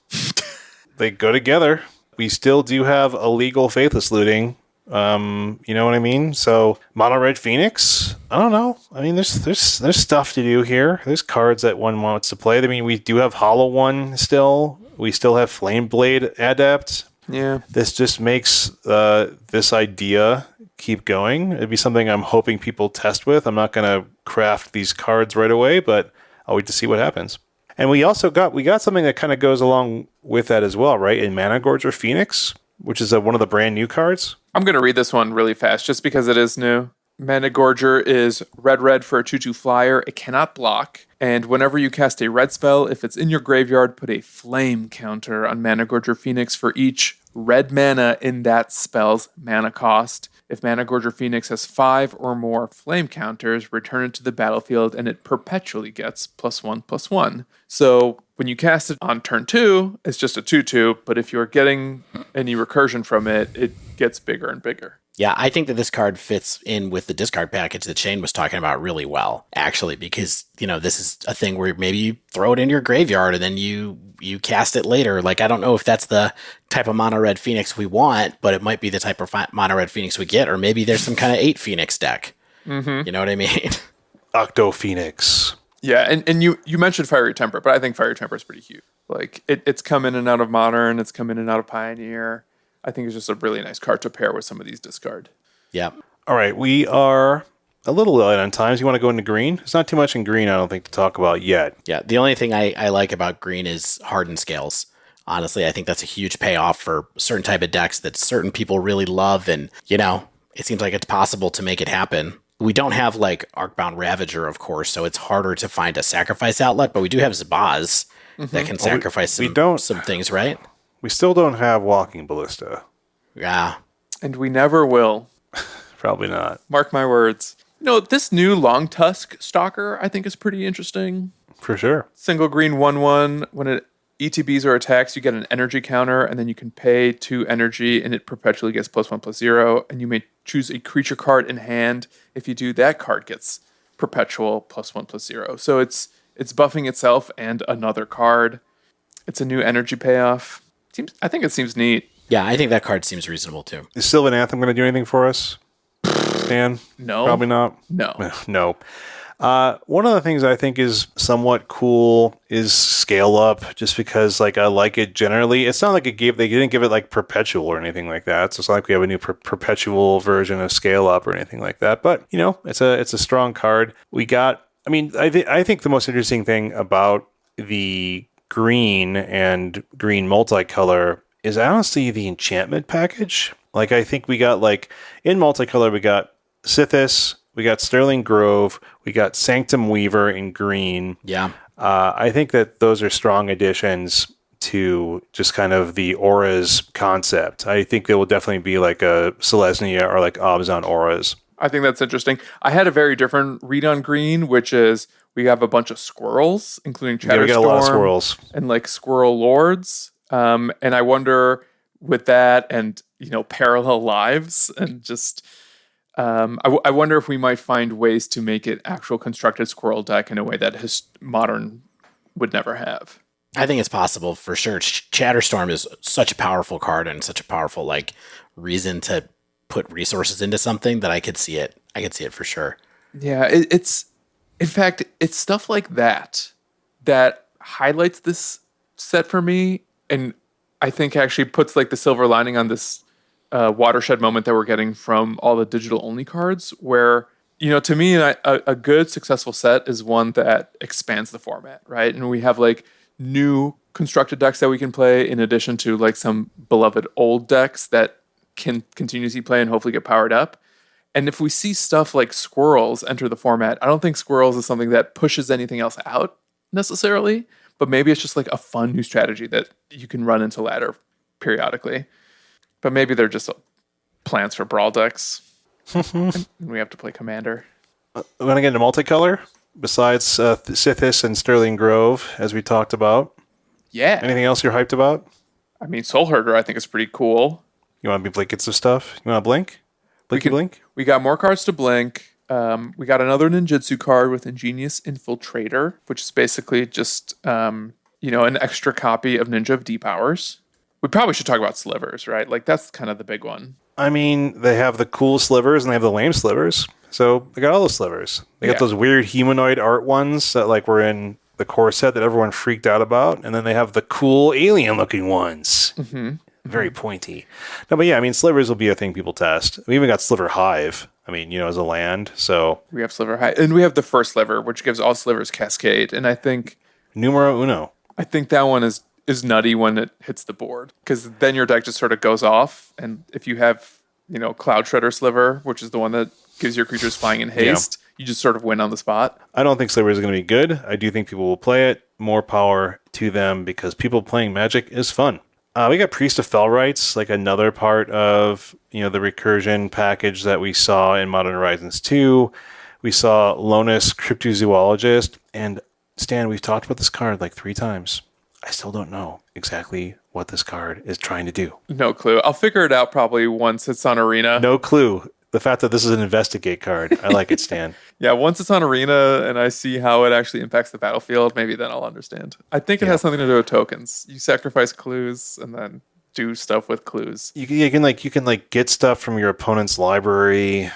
[SPEAKER 2] They go together. We still do have illegal Faithless Looting. You know what I mean? So Mono Red Phoenix, I don't know. I mean, there's stuff to do here. There's cards that one wants to play. I mean, we do have Hollow One still. We still have Flame Blade Adept.
[SPEAKER 1] Yeah.
[SPEAKER 2] This just makes this idea keep going. It'd be something I'm hoping people test with. I'm not going to craft these cards right away, but I'll wait to see what happens. And we also got something that kind of goes along with that as well, right? In Mana Gorger Phoenix, which is one of the brand new cards.
[SPEAKER 1] I'm going to read this one really fast just because it is new. Mana Gorger is red for a 2/2 flyer. It cannot block. And whenever you cast a red spell, if it's in your graveyard, put a flame counter on Mana Gorger Phoenix for each red mana in that spell's mana cost. If Mana Gorger Phoenix has 5 or more flame counters, return it to the battlefield and it perpetually gets +1/+1. So when you cast it on turn 2, it's just a 2/2, but if you're getting any recursion from it, it gets bigger and bigger.
[SPEAKER 3] Yeah, I think that this card fits in with the discard package that Shane was talking about really well, actually, because, this is a thing where maybe you throw it in your graveyard and then you cast it later. Like, I don't know if that's the type of mono red Phoenix we want, but it might be the type of mono red Phoenix we get, or maybe there's some kind of 8 Phoenix deck. Mm-hmm. You know what I mean?
[SPEAKER 2] Octo Phoenix.
[SPEAKER 1] Yeah, and you mentioned Fiery Temper, but I think Fiery Temper is pretty huge. Like it's come in and out of Modern, it's come in and out of Pioneer. I think it's just a really nice card to pair with some of these discard.
[SPEAKER 3] Yeah.
[SPEAKER 2] All right, we are a little light on times. You want to go into green? There's not too much in green, I don't think, to talk about yet.
[SPEAKER 3] Yeah. The only thing I like about green is hardened scales. Honestly, I think that's a huge payoff for certain type of decks that certain people really love. And, it seems like it's possible to make it happen. We don't have like Arcbound Ravager, of course, so it's harder to find a sacrifice outlet, but we do have Zabaz that can sacrifice some things, right?
[SPEAKER 2] We still don't have Walking Ballista.
[SPEAKER 3] Yeah.
[SPEAKER 1] And we never will.
[SPEAKER 2] Probably not.
[SPEAKER 1] Mark my words. This new Long Tusk Stalker, I think, is pretty interesting.
[SPEAKER 2] For sure.
[SPEAKER 1] Single green 1/1. When it ETBs or attacks, you get an energy counter, and then you can pay 2 energy, and it perpetually gets +1/+0. And you may choose a creature card in hand. If you do, that card gets perpetual +1/+0. So it's buffing itself and another card. It's a new energy payoff. I think it seems neat.
[SPEAKER 3] Yeah, I think that card seems reasonable too.
[SPEAKER 2] Is Sylvan Anthem going to do anything for us, Stan?
[SPEAKER 1] No.
[SPEAKER 2] Probably not.
[SPEAKER 1] No.
[SPEAKER 2] No. One of the things I think is somewhat cool is Scale Up, just because I like it generally. It's not like they didn't give it like Perpetual or anything like that. So it's not like we have a new Perpetual version of Scale Up or anything like that. But it's a strong card. I think the most interesting thing about the green and green multicolor is honestly the enchantment package. I think we got in multicolor, we got Sithis, we got Sterling Grove, we got Sanctum Weaver in green.
[SPEAKER 3] Yeah.
[SPEAKER 2] I think that those are strong additions to just kind of the auras concept. I think there will definitely be like a Selesnya or like Obs on auras.
[SPEAKER 1] I think that's interesting. I had a very different read on green, which is we have a bunch of squirrels, including Chatterstorm.
[SPEAKER 2] Yeah, we got a lot of squirrels.
[SPEAKER 1] And like squirrel lords. And I wonder with that and, parallel lives and just... I wonder if we might find ways to make it actual constructed squirrel deck in a way that Modern would never have.
[SPEAKER 3] I think it's possible for sure. Chatterstorm is such a powerful card and such a powerful reason to put resources into something that I could see it. I could see it for sure.
[SPEAKER 1] Yeah, it's stuff like that highlights this set for me, and I think actually puts the silver lining on this watershed moment that we're getting from all the digital only cards, where to me a good successful set is one that expands the format, right? And we have new constructed decks that we can play in addition to some beloved old decks that can continuously play and hopefully get powered up. And if we see stuff like Squirrels enter the format, I don't think Squirrels is something that pushes anything else out necessarily, but maybe it's just a fun new strategy that you can run into ladder periodically. But maybe they're just plants for brawl decks. And we have to play Commander.
[SPEAKER 2] We're going to get into multicolor besides Sithis and Sterling Grove, as we talked about.
[SPEAKER 1] Yeah.
[SPEAKER 2] Anything else you're hyped about?
[SPEAKER 1] I mean, Soul Herder I think is pretty cool.
[SPEAKER 2] You want to be blinkets of stuff? You want to blink? Blink?
[SPEAKER 1] We got more cards to blink. We got another ninjutsu card with Ingenious Infiltrator, which is basically just an extra copy of Ninja of Deep Hours. We probably should talk about slivers, right? That's kind of the big one.
[SPEAKER 2] I mean, they have the cool slivers and they have the lame slivers. So they got all the slivers. They got those weird humanoid art ones that were in the core set that everyone freaked out about. And then they have the cool alien looking ones. Mm-hmm. Very pointy. No, but yeah, slivers will be a thing people test. We even got Sliver Hive. As a land. So
[SPEAKER 1] we have Sliver Hive. And we have the first sliver, which gives all slivers Cascade. And I think...
[SPEAKER 2] Numero uno.
[SPEAKER 1] I think that one is nutty when it hits the board, because then your deck just sort of goes off, and if you have Cloud Shredder Sliver, which is the one that gives your creatures flying in haste, you just sort of win on the spot.
[SPEAKER 2] I don't think Sliver is going to be good. I do think people will play it. More power to them, because people playing Magic is fun. We got Priest of Fellrights, another part of the recursion package that we saw in Modern Horizons 2. We saw Lonus Cryptozoologist, and Stan, we've talked about this card 3 times. I still don't know exactly what this card is trying to do.
[SPEAKER 1] No clue. I'll figure it out probably once it's on Arena.
[SPEAKER 2] No clue. The fact that this is an investigate card, I like it, Stan.
[SPEAKER 1] Yeah, once it's on Arena and I see how it actually impacts the battlefield, maybe then I'll understand. I think it has something to do with tokens. You sacrifice clues and then do stuff with clues.
[SPEAKER 2] You can get stuff from your opponent's library.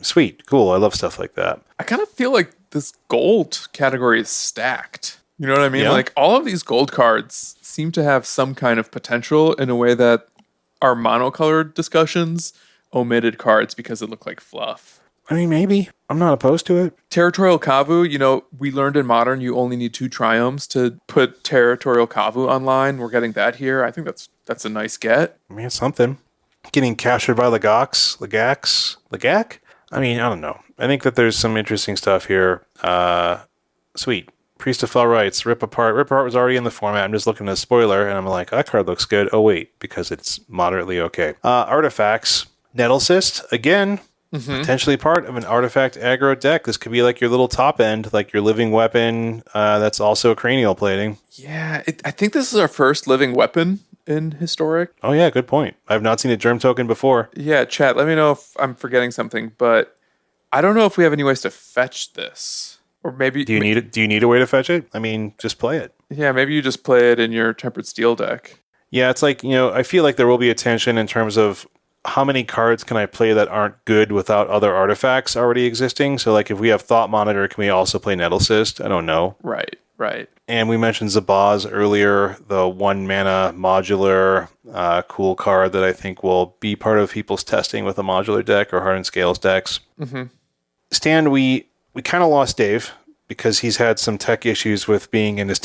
[SPEAKER 2] Sweet, cool. I love stuff like that.
[SPEAKER 1] I kind of feel like this gold category is stacked. You know what I mean?
[SPEAKER 2] Yeah.
[SPEAKER 1] Like all of these gold cards seem to have some kind of potential in a way that our monocolored discussions omitted cards because it looked like fluff.
[SPEAKER 2] I mean, maybe. I'm not opposed to it.
[SPEAKER 1] Territorial Kavu, we learned in Modern you only need 2 Triomes to put Territorial Kavu online. We're getting that here. I think that's a nice get.
[SPEAKER 2] I mean, it's something. Getting captured by Lagak? I mean, I don't know. I think that there's some interesting stuff here. Sweet. Priest of Fell Rights, Rip Apart. Rip Apart was already in the format. I'm just looking at a spoiler, and I'm like, that card looks good. Oh, wait, because it's moderately okay. Artifacts. Nettle Cyst, again, potentially part of an artifact aggro deck. This could be like your little top end, like your living weapon that's also cranial plating.
[SPEAKER 1] Yeah, I think this is our first living weapon in Historic.
[SPEAKER 2] Oh, yeah, good point. I've not seen a germ token before.
[SPEAKER 1] Yeah, chat, let me know if I'm forgetting something, but I don't know if we have any ways to fetch this. Or maybe...
[SPEAKER 2] Do you need a way to fetch it? I mean, just play it.
[SPEAKER 1] Yeah, maybe you just play it in your Tempered Steel deck.
[SPEAKER 2] Yeah, it's like, I feel like there will be a tension in terms of how many cards can I play that aren't good without other artifacts already existing? So, like, if we have Thought Monitor, can we also play Nettle Cyst? I don't know.
[SPEAKER 1] Right.
[SPEAKER 2] And we mentioned Zabaz earlier, the 1 mana modular cool card that I think will be part of people's testing with a modular deck or Hardened Scales decks.
[SPEAKER 1] Mm-hmm.
[SPEAKER 2] Stan, we kind of lost Dave because he's had some tech issues with being in his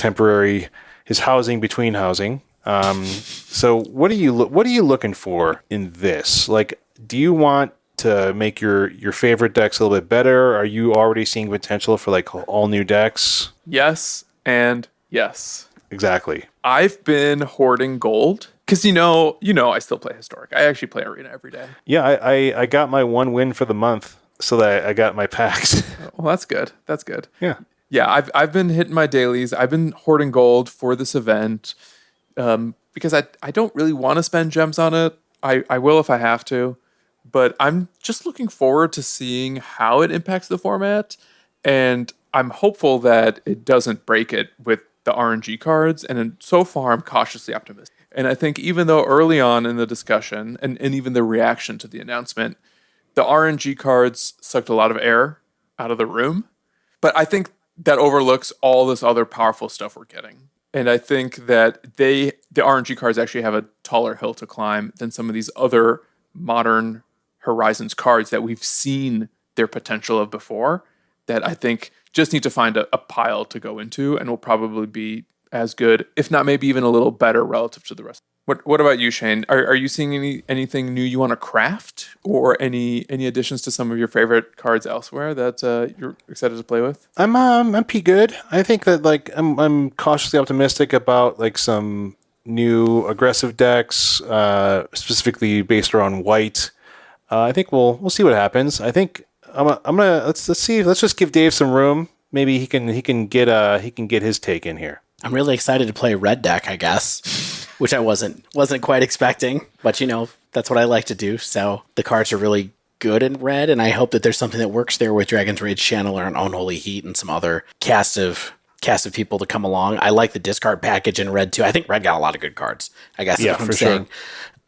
[SPEAKER 2] housing between housing. So what are you looking for in this? Like, do you want to make your favorite decks a little bit better? Are you already seeing potential for like all new decks?
[SPEAKER 1] Yes and yes.
[SPEAKER 2] Exactly.
[SPEAKER 1] I've been hoarding gold because I still play Historic. I actually play Arena every day.
[SPEAKER 2] Yeah, I got my 1 win for the month, so that I got my packs.
[SPEAKER 1] Well, that's good. That's good.
[SPEAKER 2] Yeah.
[SPEAKER 1] Yeah, I've been hitting my dailies. I've been hoarding gold for this event because I don't really want to spend gems on it. I will if I have to, but I'm just looking forward to seeing how it impacts the format, and I'm hopeful that it doesn't break it with the RNG cards, and so far I'm cautiously optimistic. And I think even though early on in the discussion and even the reaction to the announcement, the RNG cards sucked a lot of air out of the room, but I think that overlooks all this other powerful stuff we're getting. And I think that the RNG cards actually have a taller hill to climb than some of these other modern Horizons cards that we've seen their potential of before, that I think just need to find a pile to go into and will probably be as good, if not maybe even a little better relative to the rest. What about you, Shane? Are you seeing anything new you want to craft, or any additions to some of your favorite cards elsewhere that you're excited to play with?
[SPEAKER 2] I'm pretty good. I think that like I'm cautiously optimistic about like some new aggressive decks, specifically based around white. I think we'll see what happens. I think I'm gonna let's see. Let's just give Dave some room. Maybe he can get his take in here.
[SPEAKER 3] I'm really excited to play a red deck, I guess, which I wasn't quite expecting, but that's what I like to do. So the cards are really good in red, and I hope that there's something that works there with Dragon's Rage Channeler and Unholy Heat and some other cast of people to come along. I like the discard package in red too. I think red got a lot of good cards, I guess.
[SPEAKER 2] Yeah,
[SPEAKER 3] that's what
[SPEAKER 2] for
[SPEAKER 3] I'm saying.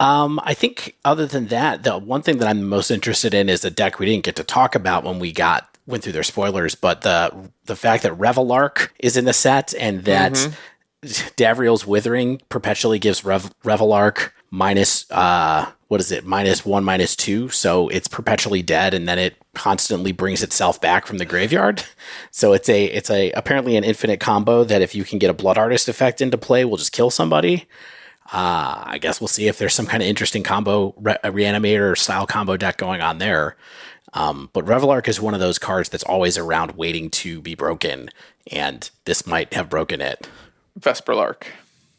[SPEAKER 3] Sure. I think other than that, the one thing that I'm most interested in is a deck we didn't get to talk about when we went through their spoilers, but the fact that Revelark is in the set, and that Davriel's Withering perpetually gives Revelark minus -1/-2, so it's perpetually dead, and then it constantly brings itself back from the graveyard. So it's apparently an infinite combo that if you can get a Blood Artist effect into play, will just kill somebody. I guess we'll see if there's some kind of interesting combo reanimator style combo deck going on there. But Revelark is one of those cards that's always around waiting to be broken, and this might have broken it.
[SPEAKER 1] Vesperlark.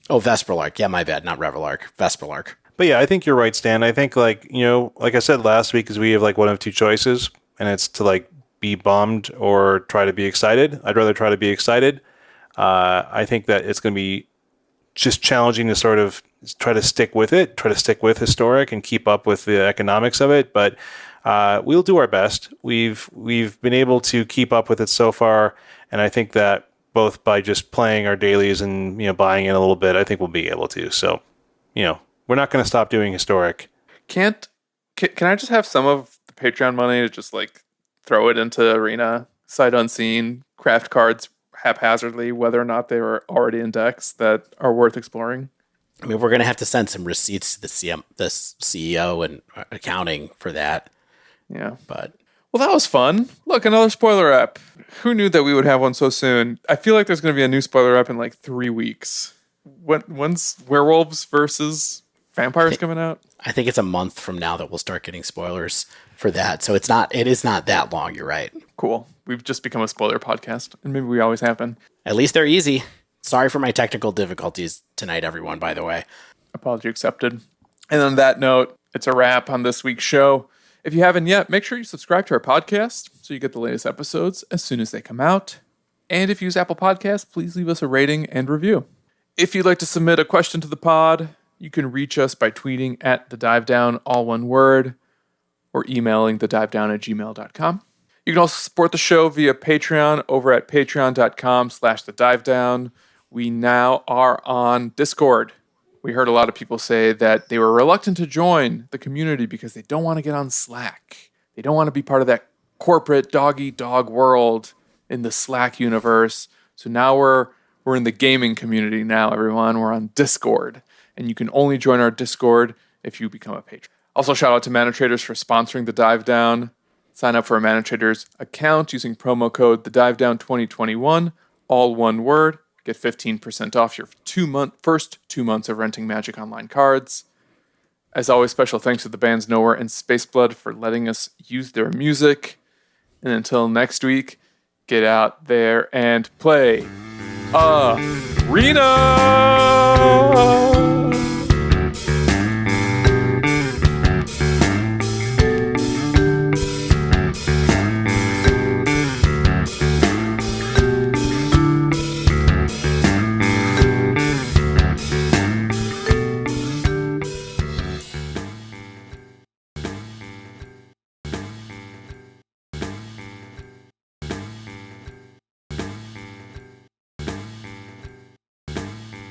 [SPEAKER 3] Oh, Vesperlark. Yeah, my bad. Not Revelark. Vesperlark.
[SPEAKER 2] But yeah, I think you're right, Stan. I think like I said last week, is we have like one of two choices, and it's to like be bummed or try to be excited. I'd rather try to be excited. I think that it's going to be just challenging to sort of try to stick with Historic and keep up with the economics of it. But we'll do our best. We've been able to keep up with it so far, and I think that both by just playing our dailies and buying in a little bit, I think we'll be able to. So we're not going to stop doing Historic.
[SPEAKER 1] Can I just have some of the Patreon money to just like throw it into Arena? sight unseen, craft cards haphazardly, whether or not they were already in decks that are worth exploring.
[SPEAKER 3] I mean, we're going to have to send some receipts to the CEO and accounting for that.
[SPEAKER 1] Yeah.
[SPEAKER 3] But
[SPEAKER 1] well, that was fun. Look, another spoiler app. Who knew that we would have one so soon? I feel like there's going to be a new spoiler app in like 3 weeks. When's Werewolves versus Vampires coming out?
[SPEAKER 3] I think it's a month from now that we'll start getting spoilers for that. So it is not that long. You're right.
[SPEAKER 1] Cool. We've just become a spoiler podcast, and maybe we always have been.
[SPEAKER 3] At least they're easy. Sorry for my technical difficulties tonight, everyone, by the way.
[SPEAKER 1] Apology accepted. And on that note, it's a wrap on this week's show. If you haven't yet, make sure you subscribe to our podcast so you get the latest episodes as soon as they come out. And if you use Apple Podcasts, please leave us a rating and review. If you'd like to submit a question to the pod, you can reach us by tweeting at @thedivedown, all one word, or emailing thedivedown@gmail.com. You can also support the show via Patreon over at patreon.com/thedivedown. We now are on Discord. We heard a lot of people say that they were reluctant to join the community because they don't want to get on Slack. They don't want to be part of that corporate dog-eat-dog world in the Slack universe. So now we're in the gaming community now, everyone. We're on Discord. And you can only join our Discord if you become a patron. Also, shout out to Mana Traders for sponsoring The Dive Down. Sign up for a Mana Traders account using promo code TheDiveDown2021, all one word. Get 15% off your first 2 months of renting Magic Online cards. As always, special thanks to the bands Nowhere and Spaceblood for letting us use their music. And until next week, get out there and play arena!